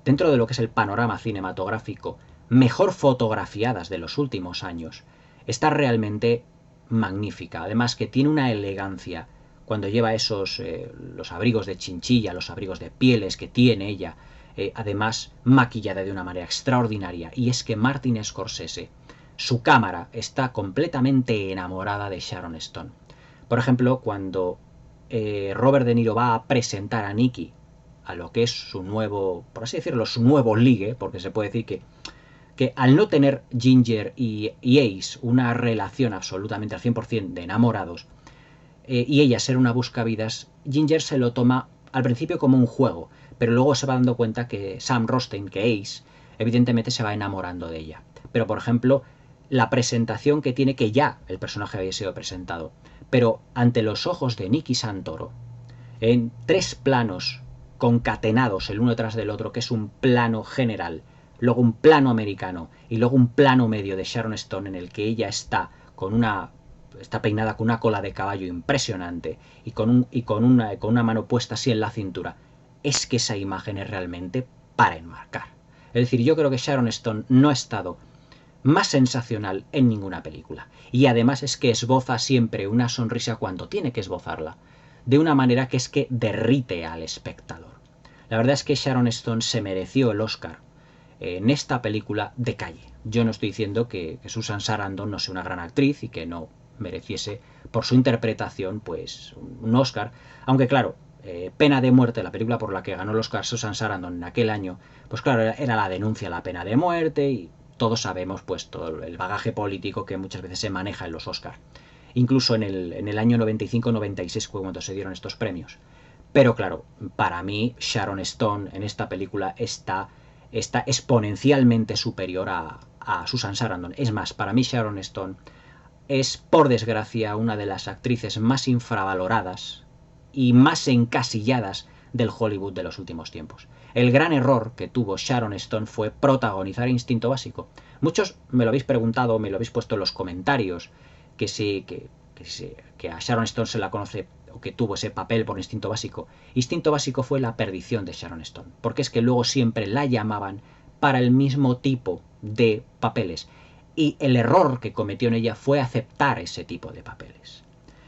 dentro de lo que es el panorama cinematográfico, mejor fotografiadas de los últimos años. Está realmente magnífica, además que tiene una elegancia cuando lleva los abrigos de chinchilla, los abrigos de pieles que tiene ella, además maquillada de una manera extraordinaria. Y es que Martin Scorsese, su cámara, está completamente enamorada de Sharon Stone. Por ejemplo, cuando Robert De Niro va a presentar a Nicky a lo que es su nuevo, por así decirlo, su nuevo ligue, porque se puede decir que al no tener Ginger y Ace una relación absolutamente al 100% de enamorados, y ella ser una buscavidas, Ginger se lo toma al principio como un juego, pero luego se va dando cuenta que Sam Rothstein, que Ace, evidentemente se va enamorando de ella. Pero, por ejemplo, la presentación que tiene, que ya el personaje había sido presentado, pero ante los ojos de Nicky Santoro, en 3 planos concatenados el uno tras del otro, que es un plano general, luego un plano americano y luego un plano medio de Sharon Stone en el que ella está peinada con una cola de caballo impresionante y con una mano puesta así en la cintura, es que esa imagen es realmente para enmarcar. Es decir, yo creo que Sharon Stone no ha estado más sensacional en ninguna película. Y además es que esboza siempre una sonrisa cuando tiene que esbozarla, de una manera que es que derrite al espectador. La verdad es que Sharon Stone se mereció el Oscar en esta película de calle. Yo no estoy diciendo que Susan Sarandon no sea una gran actriz y que no mereciese por su interpretación pues un Oscar, aunque claro, Pena de muerte, la película por la que ganó el Oscar Susan Sarandon en aquel año, pues claro, era la denuncia a la pena de muerte y todos sabemos pues todo el bagaje político que muchas veces se maneja en los Oscars. Incluso en el año 95-96 fue cuando se dieron estos premios. Pero claro, para mí Sharon Stone en esta película está exponencialmente superior a Susan Sarandon. Es más, para mí Sharon Stone es, por desgracia, una de las actrices más infravaloradas y más encasilladas del Hollywood de los últimos tiempos. El gran error que tuvo Sharon Stone fue protagonizar Instinto Básico. Muchos me lo habéis preguntado, me lo habéis puesto en los comentarios, que a Sharon Stone se la conoce o que tuvo ese papel por Instinto Básico. Instinto Básico fue la perdición de Sharon Stone, porque es que luego siempre la llamaban para el mismo tipo de papeles. Y el error que cometió en ella fue aceptar ese tipo de papeles.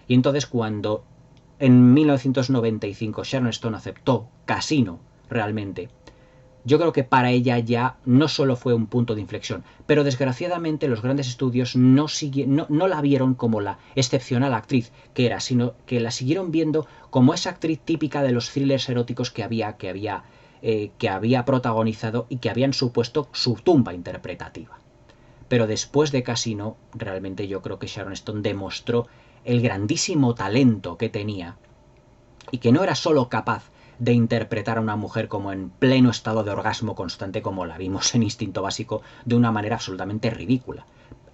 Y entonces cuando en 1995 Sharon Stone aceptó Casino realmente, yo creo que para ella ya no solo fue un punto de inflexión, pero desgraciadamente los grandes estudios no la vieron como la excepcional actriz que era, sino que la siguieron viendo como esa actriz típica de los thrillers eróticos que había protagonizado y que habían supuesto su tumba interpretativa. Pero después de Casino, realmente yo creo que Sharon Stone demostró el grandísimo talento que tenía y que no era solo capaz de interpretar a una mujer como en pleno estado de orgasmo constante como la vimos en Instinto Básico de una manera absolutamente ridícula.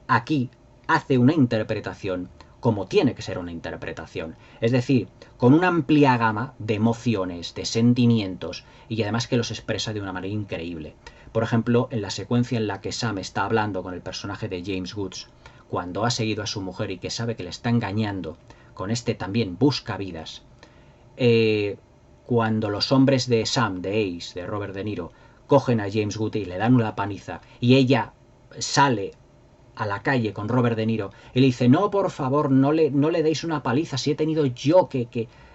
Aquí hace una interpretación como tiene que ser una interpretación, es decir, con una amplia gama de emociones, de sentimientos y además que los expresa de una manera increíble. Por ejemplo, en la secuencia en la que Sam está hablando con el personaje de James Woods, cuando ha seguido a su mujer y que sabe que le está engañando con este también buscavidas, cuando los hombres de Sam, de Ace, de Robert De Niro, cogen a James Woods y le dan una paliza y ella sale a la calle con Robert De Niro y le dice, no, por favor, no le deis una paliza, si he tenido yo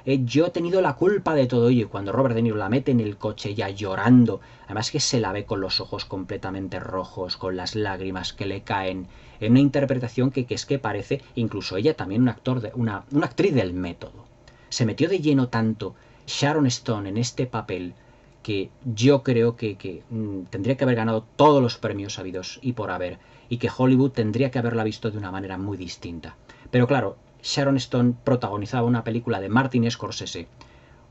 yo he tenido la culpa de todo ello. Y cuando Robert De Niro la mete en el coche ya llorando, además que se la ve con los ojos completamente rojos, con las lágrimas que le caen, en una interpretación que es que parece, incluso ella también una actriz del método. Se metió de lleno tanto Sharon Stone en este papel que yo creo que tendría que haber ganado todos los premios habidos y por haber, y que Hollywood tendría que haberla visto de una manera muy distinta. Pero claro, Sharon Stone protagonizaba una película de Martin Scorsese,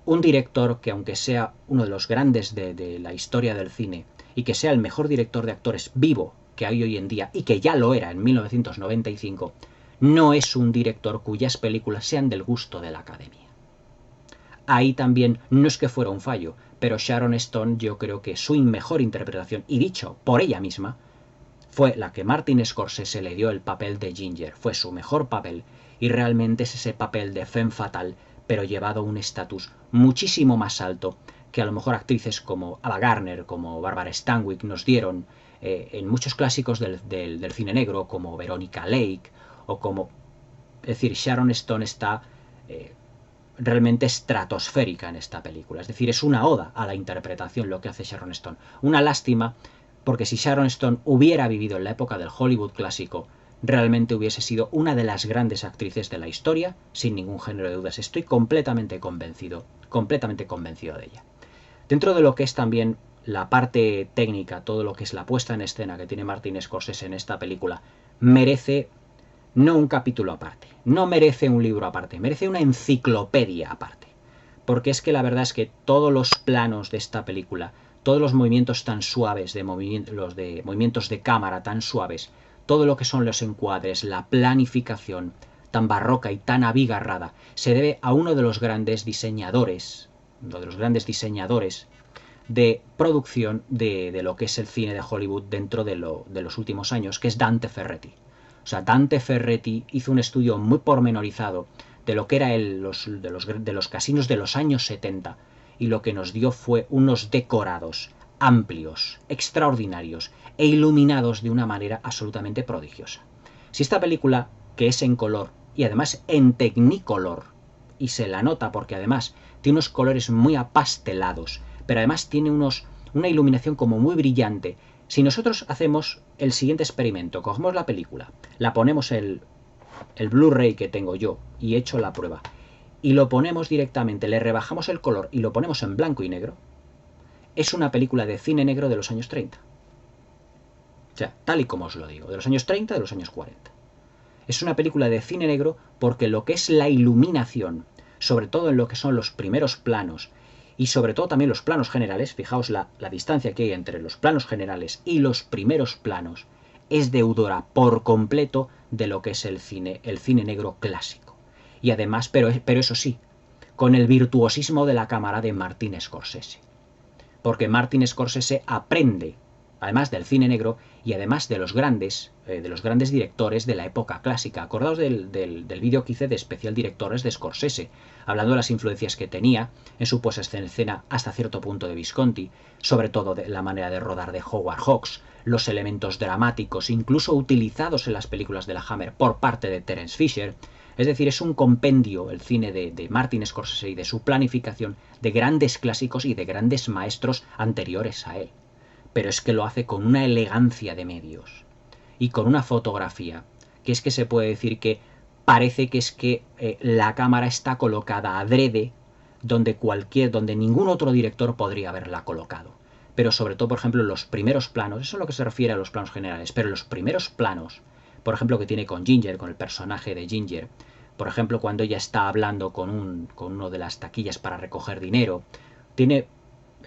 un director que aunque sea uno de los grandes de la historia del cine y que sea el mejor director de actores vivo que hay hoy en día y que ya lo era en 1995, no es un director cuyas películas sean del gusto de la Academia. Ahí también no es que fuera un fallo, pero Sharon Stone yo creo que su mejor interpretación, y dicho por ella misma, fue la que Martin Scorsese le dio el papel de Ginger, fue su mejor papel, y realmente es ese papel de femme fatale, pero llevado a un estatus muchísimo más alto que a lo mejor actrices como Ava Gardner, como Barbara Stanwyck nos dieron en muchos clásicos del cine negro, como Veronica Lake, o como... Es decir, Sharon Stone está realmente estratosférica en esta película, es decir, es una oda a la interpretación lo que hace Sharon Stone. Una lástima, porque si Sharon Stone hubiera vivido en la época del Hollywood clásico, realmente hubiese sido una de las grandes actrices de la historia, sin ningún género de dudas. Estoy completamente convencido de ella. Dentro de lo que es también la parte técnica, todo lo que es la puesta en escena que tiene Martin Scorsese en esta película, merece no un capítulo aparte, no merece un libro aparte, merece una enciclopedia aparte. Porque es que la verdad es que todos los planos de esta película, todos los movimientos tan suaves, los de movimientos de cámara tan suaves, todo lo que son los encuadres, la planificación tan barroca y tan abigarrada, se debe a uno de los grandes diseñadores uno de los grandes diseñadores de producción de lo que es el cine de Hollywood dentro de los últimos años, que es Dante Ferretti. O sea, Dante Ferretti hizo un estudio muy pormenorizado de lo que era de los casinos de los años 70, y lo que nos dio fue unos decorados amplios, extraordinarios e iluminados de una manera absolutamente prodigiosa. Si esta película, que es en color y además en Technicolor, y se la nota porque además tiene unos colores muy apastelados, pero además tiene una iluminación como muy brillante. Si nosotros hacemos el siguiente experimento, cogemos la película, la ponemos el Blu-ray que tengo yo y he hecho la prueba, y lo ponemos directamente, le rebajamos el color y lo ponemos en blanco y negro, es una película de cine negro de los años 30. O sea, tal y como os lo digo, de los años 30, de los años 40. Es una película de cine negro porque lo que es la iluminación, sobre todo en lo que son los primeros planos, y sobre todo también los planos generales, fijaos la distancia que hay entre los planos generales y los primeros planos, es deudora por completo de lo que es el cine negro clásico. Y además, pero eso sí, con el virtuosismo de la cámara de Martin Scorsese. Porque Martin Scorsese aprende, además del cine negro y además de los grandes directores de la época clásica. Acordaos del vídeo que hice de especial directores de Scorsese, hablando de las influencias que tenía en su puesta en escena hasta cierto punto de Visconti, sobre todo de la manera de rodar de Howard Hawks, los elementos dramáticos, incluso utilizados en las películas de la Hammer por parte de Terence Fisher. Es decir, es un compendio el cine de Martin Scorsese y de su planificación de grandes clásicos y de grandes maestros anteriores a él. Pero es que lo hace con una elegancia de medios y con una fotografía que es que se puede decir que parece que es que la cámara está colocada adrede donde ningún otro director podría haberla colocado. Pero sobre todo, por ejemplo, los primeros planos, eso es lo que se refiere a los planos generales, pero los primeros planos, por ejemplo, que tiene con Ginger, con el personaje de Ginger, por ejemplo, cuando ella está hablando con uno de las taquillas para recoger dinero, tiene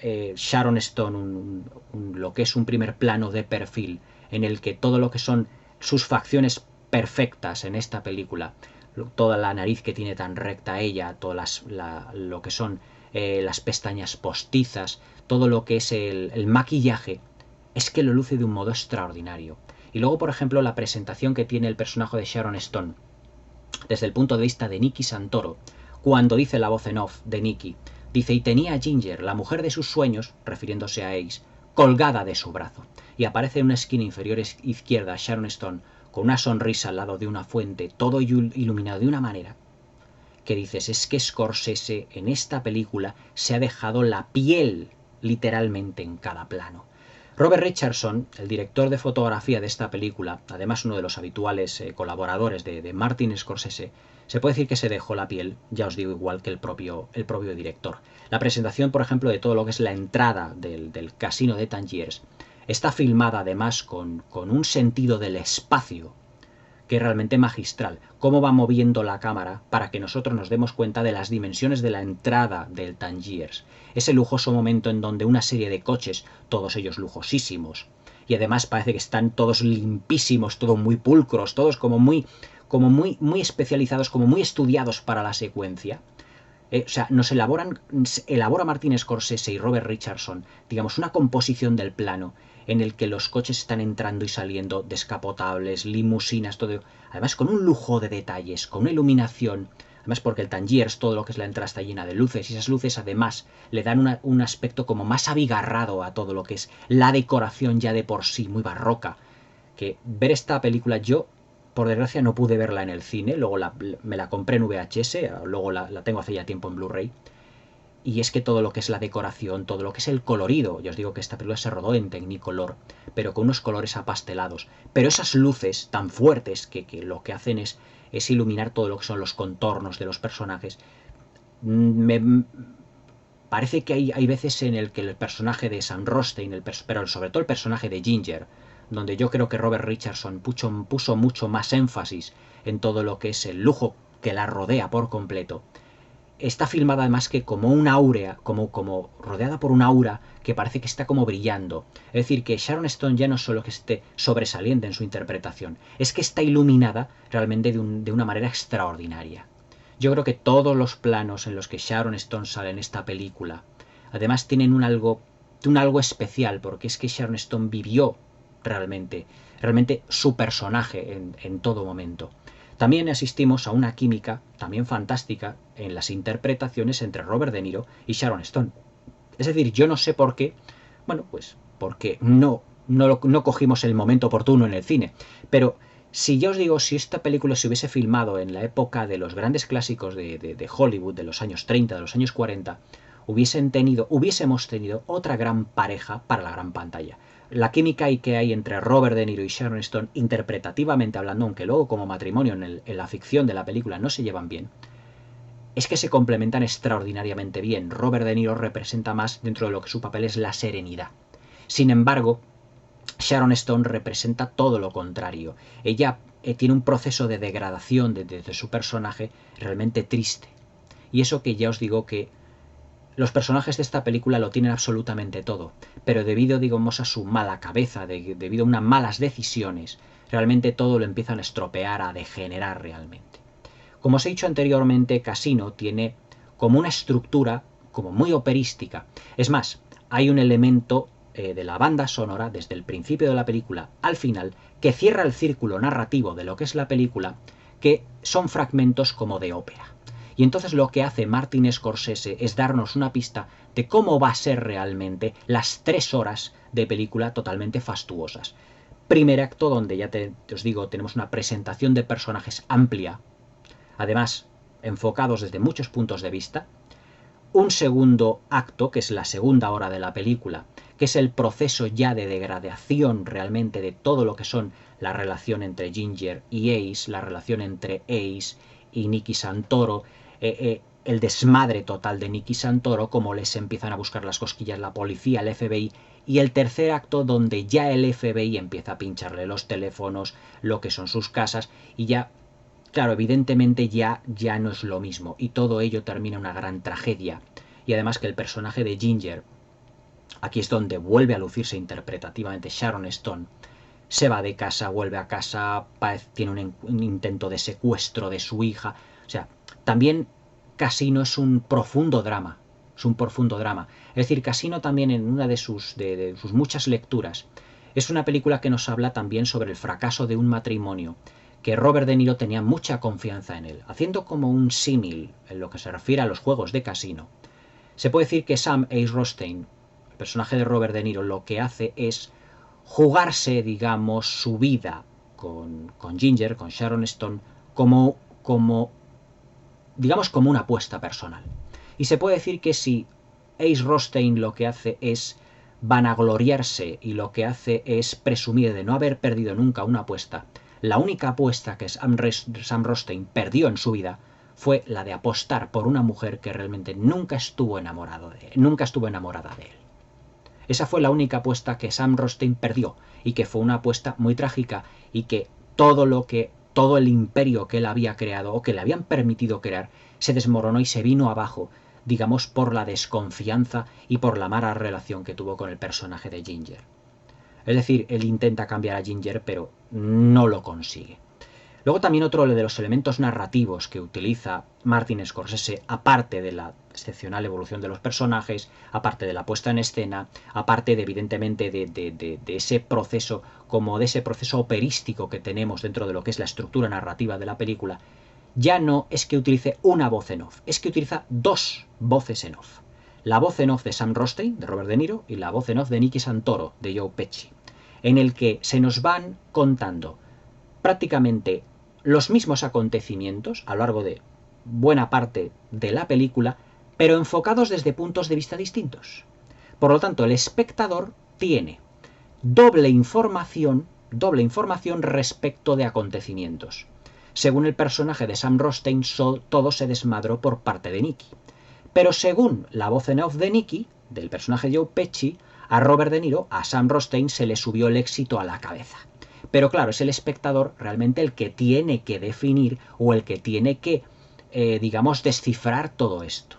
Sharon Stone lo que es un primer plano de perfil en el que todo lo que son sus facciones perfectas en esta película, toda la nariz que tiene tan recta ella, todas lo que son las pestañas postizas, todo lo que es el maquillaje, es que lo luce de un modo extraordinario. Y luego, por ejemplo, la presentación que tiene el personaje de Sharon Stone desde el punto de vista de Nicky Santoro, cuando dice la voz en off de Nicky, dice, y tenía a Ginger, la mujer de sus sueños, refiriéndose a Ace, colgada de su brazo. Y aparece en una esquina inferior izquierda Sharon Stone con una sonrisa al lado de una fuente, todo iluminado de una manera que dices, es que Scorsese en esta película se ha dejado la piel literalmente en cada plano. Robert Richardson, el director de fotografía de esta película, además uno de los habituales colaboradores de Martin Scorsese, se puede decir que se dejó la piel, ya os digo, igual que el propio director. La presentación, por ejemplo, de todo lo que es la entrada del casino de Tangiers está filmada además con un sentido del espacio que es realmente magistral. Cómo va moviendo la cámara para que nosotros nos demos cuenta de las dimensiones de la entrada del Tangiers. Ese lujoso momento en donde una serie de coches, todos ellos lujosísimos, y además parece que están todos limpísimos, todos muy pulcros, todos como muy especializados, como muy estudiados para la secuencia. O sea, elabora Martin Scorsese y Robert Richardson, digamos, una composición del plano en el que los coches están entrando y saliendo, descapotables, limusinas, todo, además con un lujo de detalles, con una iluminación, además porque el Tangiers, todo lo que es la entrada está llena de luces, y esas luces además le dan un aspecto como más abigarrado a todo lo que es la decoración ya de por sí, muy barroca, que ver esta película yo, por desgracia, no pude verla en el cine, luego me la compré en VHS, luego la tengo hace ya tiempo en Blu-ray, y es que todo lo que es la decoración, todo lo que es el colorido, yo os digo que esta película se rodó en Technicolor, pero con unos colores apastelados, pero esas luces tan fuertes que lo que hacen es iluminar todo lo que son los contornos de los personajes. Parece que hay veces en el que el personaje de Sam Rothstein, pero sobre todo el personaje de Ginger, donde yo creo que Robert Richardson puso mucho más énfasis en todo lo que es el lujo que la rodea por completo, está filmada además que como una áurea, como rodeada por una aura que parece que está como brillando. Es decir, que Sharon Stone ya no solo que esté sobresaliente en su interpretación, es que está iluminada realmente de una manera extraordinaria. Yo creo que todos los planos en los que Sharon Stone sale en esta película, además tienen un algo especial, porque es que Sharon Stone vivió realmente su personaje en todo momento. También asistimos a una química también fantástica en las interpretaciones entre Robert De Niro y Sharon Stone. Es decir, yo no sé por qué, bueno, pues porque no cogimos el momento oportuno en el cine, pero si ya os digo, si esta película se hubiese filmado en la época de los grandes clásicos de Hollywood, de los años 30, de los años 40, hubiésemos tenido otra gran pareja para la gran pantalla. La química que hay entre Robert De Niro y Sharon Stone, interpretativamente hablando, aunque luego como matrimonio en la ficción de la película no se llevan bien, es que se complementan extraordinariamente bien. Robert De Niro representa más dentro de lo que su papel es la serenidad. Sin embargo, Sharon Stone representa todo lo contrario. Ella tiene un proceso de degradación de su personaje realmente triste. Y eso que ya os digo que los personajes de esta película lo tienen absolutamente todo, pero debido, digamos, a su mala cabeza, debido a unas malas decisiones, realmente todo lo empiezan a estropear, a degenerar realmente. Como os he dicho anteriormente, Casino tiene como una estructura como muy operística. Es más, hay un elemento de la banda sonora desde el principio de la película al final que cierra el círculo narrativo de lo que es la película, que son fragmentos como de ópera. Y entonces lo que hace Martin Scorsese es darnos una pista de cómo va a ser realmente las 3 horas de película totalmente fastuosas. Primer acto donde ya os digo, tenemos una presentación de personajes amplia, además enfocados desde muchos puntos de vista. Un segundo acto, que es la segunda hora de la película, que es el proceso ya de degradación realmente de todo lo que son la relación entre Ginger y Ace, la relación entre Ace y Nicky Santoro, el desmadre total de Nicky Santoro, como les empiezan a buscar las cosquillas la policía, el FBI, y el tercer acto donde ya el FBI empieza a pincharle los teléfonos, lo que son sus casas, y ya, claro, evidentemente ya no es lo mismo, y todo ello termina en una gran tragedia. Y además que el personaje de Ginger, aquí es donde vuelve a lucirse interpretativamente Sharon Stone, se va de casa, vuelve a casa, tiene un intento de secuestro de su hija. O sea, también Casino es un profundo drama. Es un profundo drama. Es decir, Casino también en una de sus muchas lecturas es una película que nos habla también sobre el fracaso de un matrimonio, que Robert De Niro tenía mucha confianza en él. Haciendo como un símil en lo que se refiere a los juegos de Casino, se puede decir que Sam Ace Rothstein, el personaje de Robert De Niro, lo que hace es jugarse, digamos, su vida con Ginger, con Sharon Stone, digamos, como una apuesta personal. Y se puede decir que si Ace Rothstein lo que hace es vanagloriarse y lo que hace es presumir de no haber perdido nunca una apuesta, la única apuesta que Sam Rothstein perdió en su vida fue la de apostar por una mujer que realmente nunca estuvo enamorada de él. Esa fue la única apuesta que Sam Rothstein perdió, y que fue una apuesta muy trágica, y que todo el imperio que él había creado o que le habían permitido crear se desmoronó y se vino abajo, digamos, por la desconfianza y por la mala relación que tuvo con el personaje de Ginger. Es decir, él intenta cambiar a Ginger, pero no lo consigue. Luego también otro de los elementos narrativos que utiliza Martin Scorsese, aparte de la excepcional evolución de los personajes, aparte de la puesta en escena, aparte de evidentemente de ese proceso, como de ese proceso operístico que tenemos dentro de lo que es la estructura narrativa de la película, ya no es que utilice una voz en off, es que utiliza 2 voces en off. La voz en off de Sam Rothstein, de Robert De Niro, y la voz en off de Nicky Santoro, de Joe Pesci, en el que se nos van contando prácticamente los mismos acontecimientos a lo largo de buena parte de la película, pero enfocados desde puntos de vista distintos. Por lo tanto, el espectador tiene doble información respecto de acontecimientos. Según el personaje de Sam Rothstein, todo se desmadró por parte de Nicky. Pero según la voz en off de Nicky, del personaje Joe Pesci, a Robert De Niro, a Sam Rothstein se le subió el éxito a la cabeza. Pero claro, es el espectador realmente el que tiene que definir o el que tiene que, digamos, descifrar todo esto.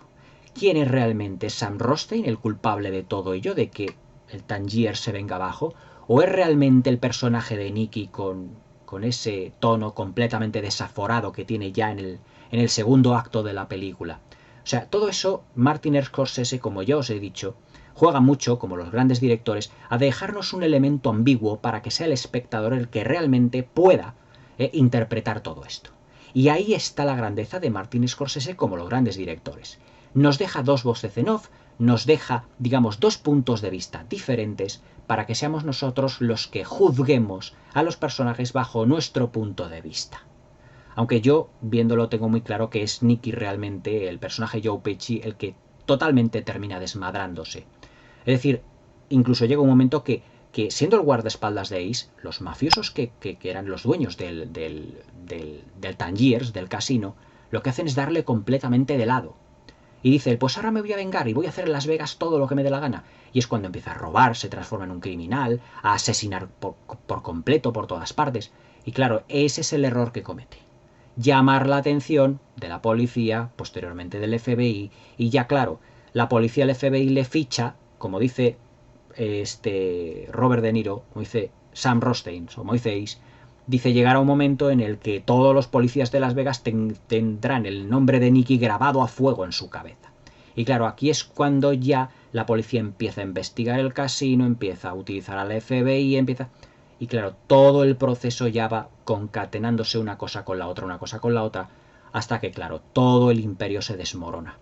¿Quién es realmente Sam Rothstein, el culpable de todo ello, de que el Tangier se venga abajo? ¿O es realmente el personaje de Nicky con con ese tono completamente desaforado que tiene ya en el segundo acto de la película. O sea, todo eso Martin Scorsese, como ya os he dicho, juega mucho, como los grandes directores, a dejarnos un elemento ambiguo para que sea el espectador el que realmente pueda interpretar todo esto. Y ahí está la grandeza de Martin Scorsese como los grandes directores. Nos deja dos voces en off, nos deja, digamos, dos puntos de vista diferentes para que seamos nosotros los que juzguemos a los personajes bajo nuestro punto de vista. Aunque yo, viéndolo, tengo muy claro que es Nicky realmente, el personaje Joe Pesci, el que totalmente termina desmadrándose. Es decir, incluso llega un momento que siendo el guardaespaldas de Ace, los mafiosos que eran los dueños del Tangiers, del casino, lo que hacen es darle completamente de lado. Y dice, pues ahora me voy a vengar y voy a hacer en Las Vegas todo lo que me dé la gana. Y es cuando empieza a robar, se transforma en un criminal, a asesinar por completo por todas partes. Y claro, ese es el error que comete. Llamar la atención de la policía, posteriormente del FBI, y ya claro, la policía del FBI le ficha, como dice Robert De Niro, como dice Sam Rothstein, o como dice Ace, dice llegará un momento en el que todos los policías de Las Vegas tendrán el nombre de Nicky grabado a fuego en su cabeza. Y claro, aquí es cuando ya la policía empieza a investigar el casino, empieza a utilizar al FBI, y claro, todo el proceso ya va concatenándose una cosa con la otra, hasta que, claro, todo el imperio se desmorona.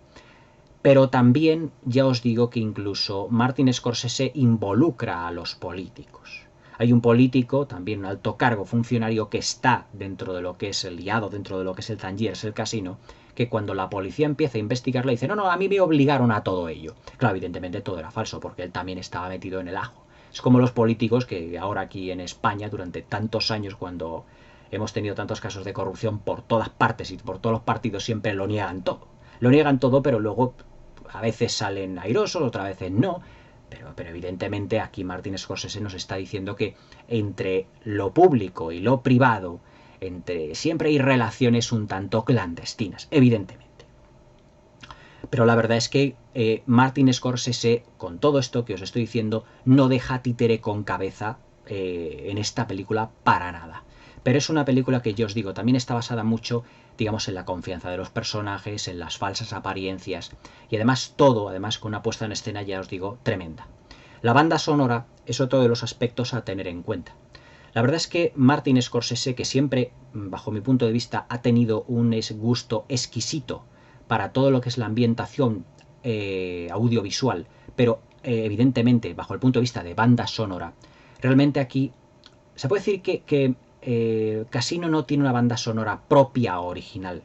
Pero también ya os digo que incluso Martin Scorsese involucra a los políticos. Hay un político, también un alto cargo funcionario, que está dentro de lo que es el liado, dentro de lo que es el Tangiers, el casino, que cuando la policía empieza a investigarla dice, no, a mí me obligaron a todo ello. Claro, evidentemente todo era falso, porque él también estaba metido en el ajo. Es como los políticos que ahora aquí en España, durante tantos años, cuando hemos tenido tantos casos de corrupción por todas partes y por todos los partidos, siempre lo niegan todo. Lo niegan todo, pero luego a veces salen airosos, otras veces no. Pero evidentemente aquí Martin Scorsese nos está diciendo que entre lo público y lo privado, siempre hay relaciones un tanto clandestinas, evidentemente. Pero la verdad es que Martin Scorsese, con todo esto que os estoy diciendo, no deja títere con cabeza en esta película para nada. Pero es una película que yo os digo, también está basada mucho, digamos, en la confianza de los personajes, en las falsas apariencias, y además todo, con una puesta en escena, ya os digo, tremenda. La banda sonora es otro de los aspectos a tener en cuenta. La verdad es que Martin Scorsese, que siempre, bajo mi punto de vista, ha tenido un gusto exquisito para todo lo que es la ambientación audiovisual, pero evidentemente bajo el punto de vista de banda sonora, realmente aquí se puede decir que Casino no tiene una banda sonora propia o original,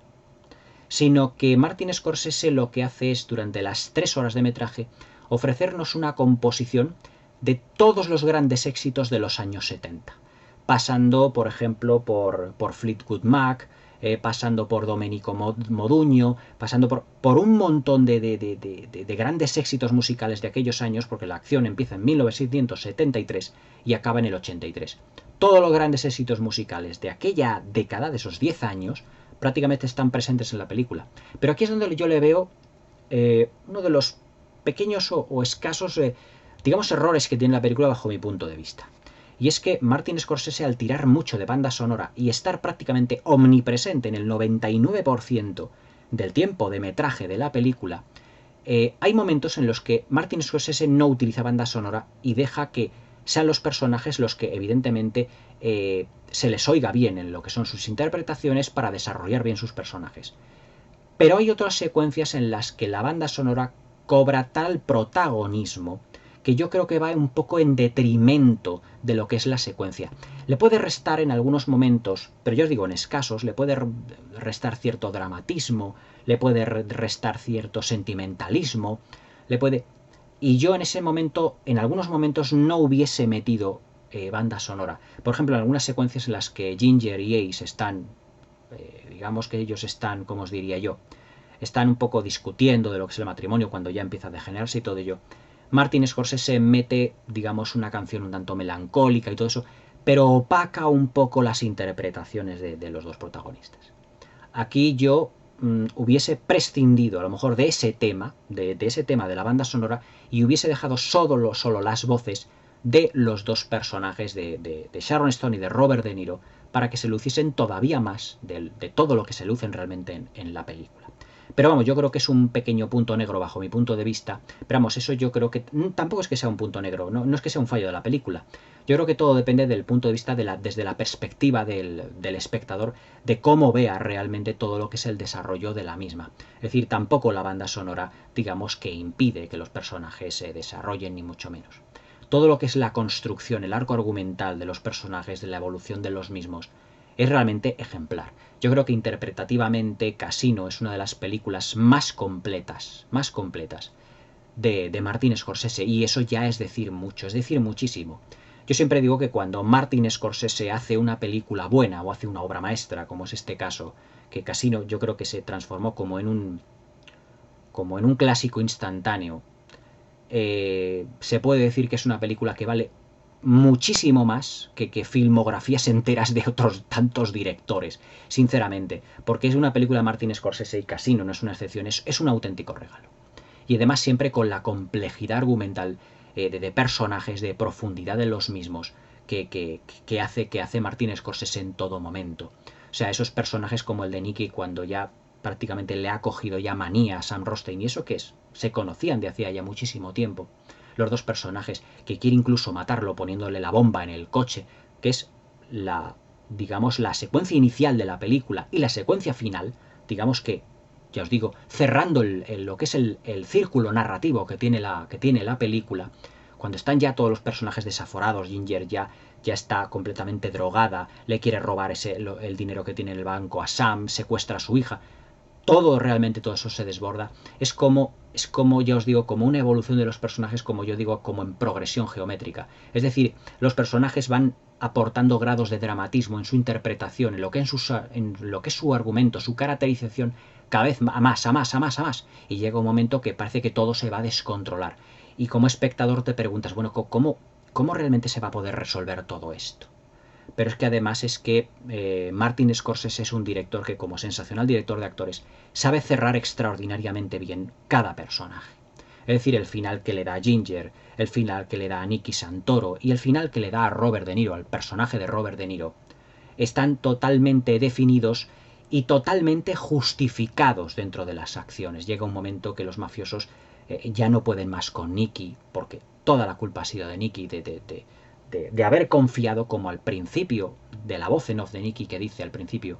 sino que Martin Scorsese lo que hace es, durante las 3 horas de metraje, ofrecernos una composición de todos los grandes éxitos de los años 70, pasando, por ejemplo, por Fleetwood Mac, pasando por Domenico Modugno, pasando por un montón de grandes éxitos musicales de aquellos años, porque la acción empieza en 1973 y acaba en el 83. Todos los grandes éxitos musicales de aquella década, de esos 10 años, prácticamente están presentes en la película. Pero aquí es donde yo le veo uno de los pequeños o escasos, digamos, errores que tiene la película bajo mi punto de vista. Y es que Martin Scorsese, al tirar mucho de banda sonora y estar prácticamente omnipresente en el 99% del tiempo de metraje de la película, hay momentos en los que Martin Scorsese no utiliza banda sonora y deja que sean los personajes los que evidentemente se les oiga bien en lo que son sus interpretaciones para desarrollar bien sus personajes. Pero hay otras secuencias en las que la banda sonora cobra tal protagonismo que yo creo que va un poco en detrimento de lo que es la secuencia. Le puede restar en algunos momentos, pero yo os digo en escasos, le puede restar cierto dramatismo, le puede restar cierto sentimentalismo, y yo en ese momento, en algunos momentos, no hubiese metido banda sonora. Por ejemplo, en algunas secuencias en las que Ginger y Ace están, digamos que ellos están, como os diría yo, están un poco discutiendo de lo que es el matrimonio cuando ya empieza a degenerarse y todo ello. Martin Scorsese mete, digamos, una canción un tanto melancólica y todo eso, pero opaca un poco las interpretaciones de los dos protagonistas. Aquí yo hubiese prescindido a lo mejor de ese tema, de ese tema de la banda sonora, y hubiese dejado solo las voces de los dos personajes de Sharon Stone y de Robert De Niro para que se luciesen todavía más de todo lo que se lucen realmente en la película. Pero vamos, yo creo que es un pequeño punto negro bajo mi punto de vista. Pero vamos, eso yo creo que tampoco es que sea un punto negro, no es que sea un fallo de la película. Yo creo que todo depende del punto de vista desde la perspectiva del espectador, de cómo vea realmente todo lo que es el desarrollo de la misma. Es decir, tampoco la banda sonora, digamos, que impide que los personajes se desarrollen, ni mucho menos. Todo lo que es la construcción, el arco argumental de los personajes, de la evolución de los mismos, es realmente ejemplar. Yo creo que interpretativamente Casino es una de las películas más completas de Martin Scorsese, y eso ya es decir mucho, es decir muchísimo. Yo siempre digo que cuando Martin Scorsese hace una película buena o hace una obra maestra, como es este caso, que Casino yo creo que se transformó como en un clásico instantáneo, se puede decir que es una película que vale muchísimo más que filmografías enteras de otros tantos directores, sinceramente, porque es una película de Martin Scorsese, y Casino no es una excepción, es un auténtico regalo. Y además siempre con la complejidad argumental de personajes, de profundidad de los mismos, que hace Martin Scorsese en todo momento. O sea, esos personajes como el de Nicky, cuando ya prácticamente le ha cogido ya manía a Sam Rothstein, y eso que es, se conocían de hacía ya muchísimo tiempo. Los dos personajes, que quiere incluso matarlo poniéndole la bomba en el coche, que es digamos, la secuencia inicial de la película y la secuencia final, digamos que, ya os digo, cerrando lo que es el círculo narrativo que tiene la película, cuando están ya todos los personajes desaforados, Ginger ya está completamente drogada, le quiere robar el dinero que tiene en el banco a Sam, secuestra a su hija, realmente todo eso se desborda. Es como, ya os digo, como una evolución de los personajes, como yo digo, como en progresión geométrica. Es decir, los personajes van aportando grados de dramatismo en su interpretación, en lo que es su argumento, su caracterización, cada vez a más. Y llega un momento que parece que todo se va a descontrolar. Y como espectador te preguntas, bueno, ¿cómo realmente se va a poder resolver todo esto? Pero es que además es que Martin Scorsese es un director que, como sensacional director de actores, sabe cerrar extraordinariamente bien cada personaje. Es decir, el final que le da a Ginger, el final que le da a Nicky Santoro y el final que le da a Robert De Niro, al personaje de Robert De Niro, están totalmente definidos y totalmente justificados dentro de las acciones. Llega un momento que los mafiosos ya no pueden más con Nicky, porque toda la culpa ha sido de Nicky, de haber confiado, como al principio de la voz en off de Nicky, que dice al principio,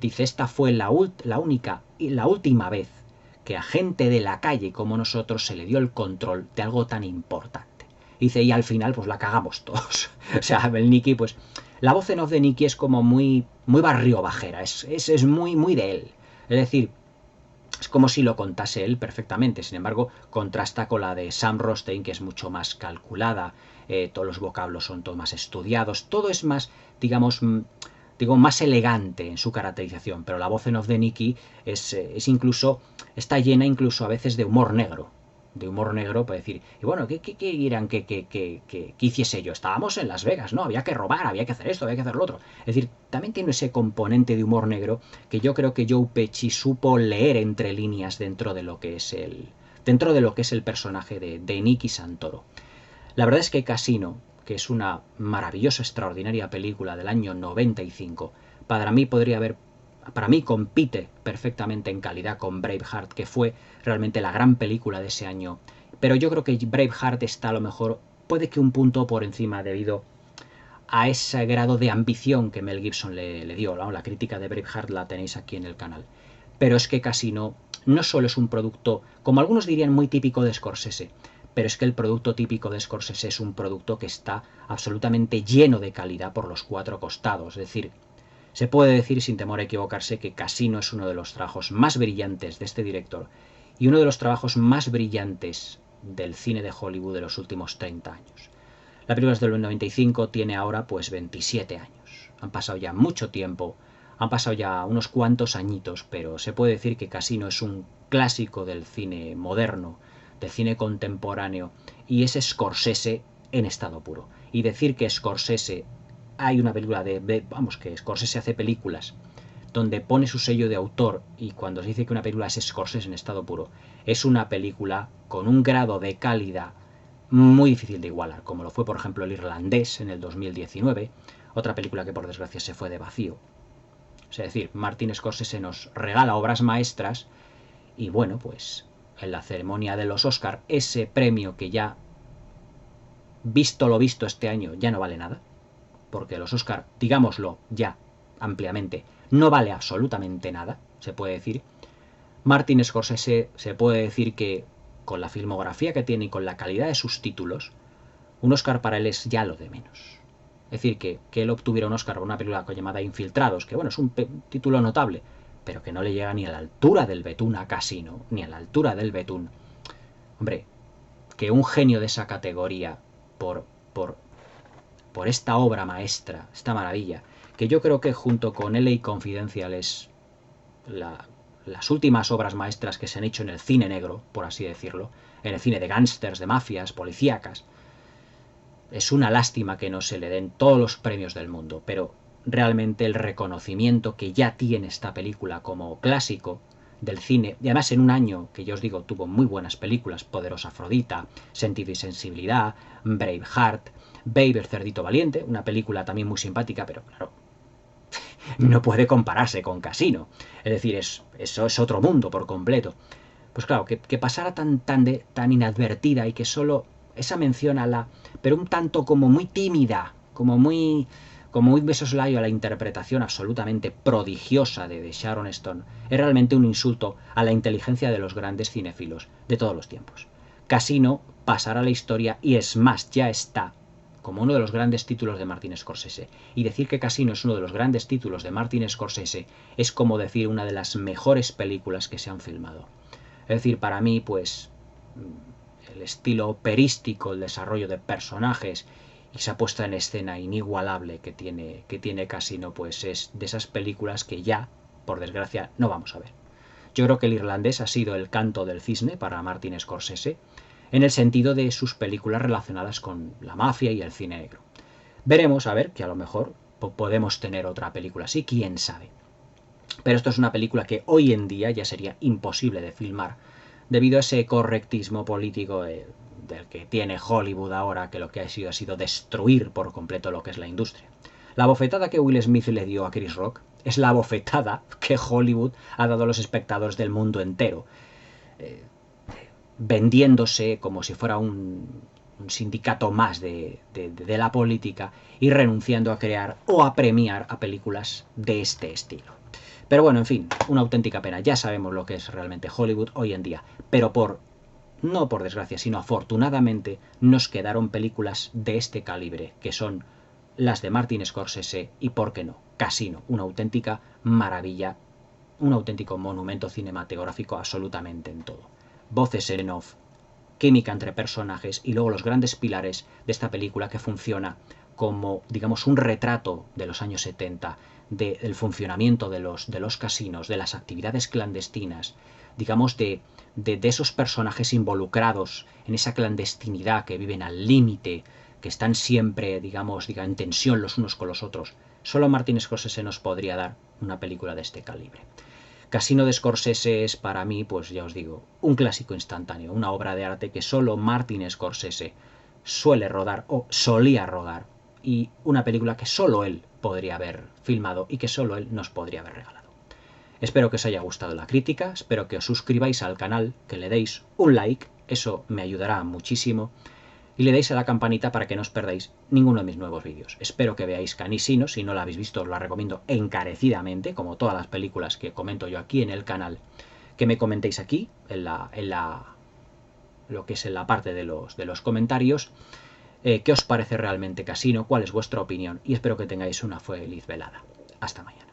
dice, esta fue la única y la última vez que a gente de la calle como nosotros se le dio el control de algo tan importante. Dice, y al final pues la cagamos todos. O sea, el Nicky, pues la voz en off de Nicky es como muy barrio bajera, es muy de él. Es decir, es como si lo contase él perfectamente. Sin embargo, contrasta con la de Sam Rothstein, que es mucho más calculada, todos los vocablos son todos más estudiados, todo es más, digamos, más elegante en su caracterización. Pero la voz en off de Nicky está llena incluso a veces de humor negro. De humor negro, para decir, y bueno, ¿qué dirán que hiciese yo? Estábamos en Las Vegas, ¿no? Había que robar, había que hacer esto, había que hacer lo otro. Es decir, también tiene ese componente de humor negro que yo creo que Joe Pesci supo leer entre líneas dentro de lo que es el personaje de Nicky Santoro. La verdad es que Casino, que es una maravillosa, extraordinaria película del año 95, para mí compite perfectamente en calidad con Braveheart, que fue realmente la gran película de ese año. Pero yo creo que Braveheart está a lo mejor, puede que un punto por encima debido a ese grado de ambición que Mel Gibson le dio. ¿No? La crítica de Braveheart la tenéis aquí en el canal. Pero es que Casino no solo es un producto, como algunos dirían, muy típico de Scorsese, pero es que el producto típico de Scorsese es un producto que está absolutamente lleno de calidad por los cuatro costados. Es decir, se puede decir sin temor a equivocarse que Casino es uno de los trabajos más brillantes de este director y uno de los trabajos más brillantes del cine de Hollywood de los últimos 30 años. La película es del 95, tiene ahora pues 27 años. Han pasado ya mucho tiempo, han pasado ya unos cuantos añitos, pero se puede decir que Casino es un clásico del cine moderno, del cine contemporáneo, y es Scorsese en estado puro. Y decir que Scorsese, hay una película que Scorsese hace películas donde pone su sello de autor, y cuando se dice que una película es Scorsese en estado puro, es una película con un grado de calidad muy difícil de igualar, como lo fue por ejemplo El Irlandés en el 2019, otra película que por desgracia se fue de vacío. Es decir, Martin Scorsese nos regala obras maestras y bueno, pues en la ceremonia de los Oscar, ese premio que ya, visto lo visto este año, ya no vale nada, porque los Oscar, digámoslo ya ampliamente, no vale absolutamente nada, se puede decir. Martin Scorsese se puede decir que con la filmografía que tiene y con la calidad de sus títulos, un Oscar para él es ya lo de menos. Es decir, que él obtuviera un Oscar por una película llamada Infiltrados, que bueno, es un título notable, pero que no le llega ni a la altura del Betún a Casino, ni a la altura del Betún. Hombre, que un genio de esa categoría, por esta obra maestra, esta maravilla, que yo creo que junto con LA Confidential es las últimas obras maestras que se han hecho en el cine negro, por así decirlo, en el cine de gángsters, de mafias, policíacas. Es una lástima que no se le den todos los premios del mundo, pero realmente el reconocimiento que ya tiene esta película como clásico del cine, y además en un año que yo os digo tuvo muy buenas películas, Poderosa Afrodita, Sentido y Sensibilidad, Braveheart, Babe el Cerdito Valiente, una película también muy simpática, pero claro, no puede compararse con Casino. Es decir, eso es otro mundo por completo. Pues claro, que pasara tan inadvertida y que solo esa mención a la... pero un tanto como muy tímida, como muy de soslayo a la interpretación absolutamente prodigiosa de Sharon Stone, es realmente un insulto a la inteligencia de los grandes cinéfilos de todos los tiempos. Casino pasará a la historia y es más, ya está como uno de los grandes títulos de Martin Scorsese. Y decir que Casino es uno de los grandes títulos de Martin Scorsese es como decir una de las mejores películas que se han filmado. Es decir, para mí, pues, el estilo operístico, el desarrollo de personajes y esa puesta en escena inigualable que tiene Casino, pues es de esas películas que ya, por desgracia, no vamos a ver. Yo creo que El Irlandés ha sido el canto del cisne para Martin Scorsese, en el sentido de sus películas relacionadas con la mafia y el cine negro. Veremos, a ver, que a lo mejor podemos tener otra película así, quién sabe. Pero esto es una película que hoy en día ya sería imposible de filmar, debido a ese correctismo político del que tiene Hollywood ahora, que lo que ha sido destruir por completo lo que es la industria. La bofetada que Will Smith le dio a Chris Rock es la bofetada que Hollywood ha dado a los espectadores del mundo entero, vendiéndose como si fuera un sindicato más de la política y renunciando a crear o a premiar a películas de este estilo. Pero bueno, en fin, una auténtica pena. Ya sabemos lo que es realmente Hollywood hoy en día, pero no por desgracia, sino afortunadamente, nos quedaron películas de este calibre, que son las de Martin Scorsese y, ¿por qué no?, Casino, una auténtica maravilla, un auténtico monumento cinematográfico absolutamente en todo. Voces en off, química entre personajes y luego los grandes pilares de esta película que funciona como, digamos, un retrato de los años 70, del funcionamiento de los casinos, de las actividades clandestinas, digamos, de esos personajes involucrados en esa clandestinidad, que viven al límite, que están siempre, digamos, en tensión los unos con los otros. Solo Martin Scorsese nos podría dar una película de este calibre. Casino de Scorsese es para mí, pues ya os digo, un clásico instantáneo, una obra de arte que solo Martin Scorsese suele rodar o solía rodar, y una película que solo él podría haber filmado y que solo él nos podría haber regalado. Espero que os haya gustado la crítica, espero que os suscribáis al canal, que le deis un like, eso me ayudará muchísimo, y le deis a la campanita para que no os perdáis ninguno de mis nuevos vídeos. Espero que veáis Canissino, si no la habéis visto os la recomiendo encarecidamente, como todas las películas que comento yo aquí en el canal, que me comentéis aquí, lo que es en la parte de los comentarios, qué os parece realmente Casino, cuál es vuestra opinión, y espero que tengáis una feliz velada. Hasta mañana.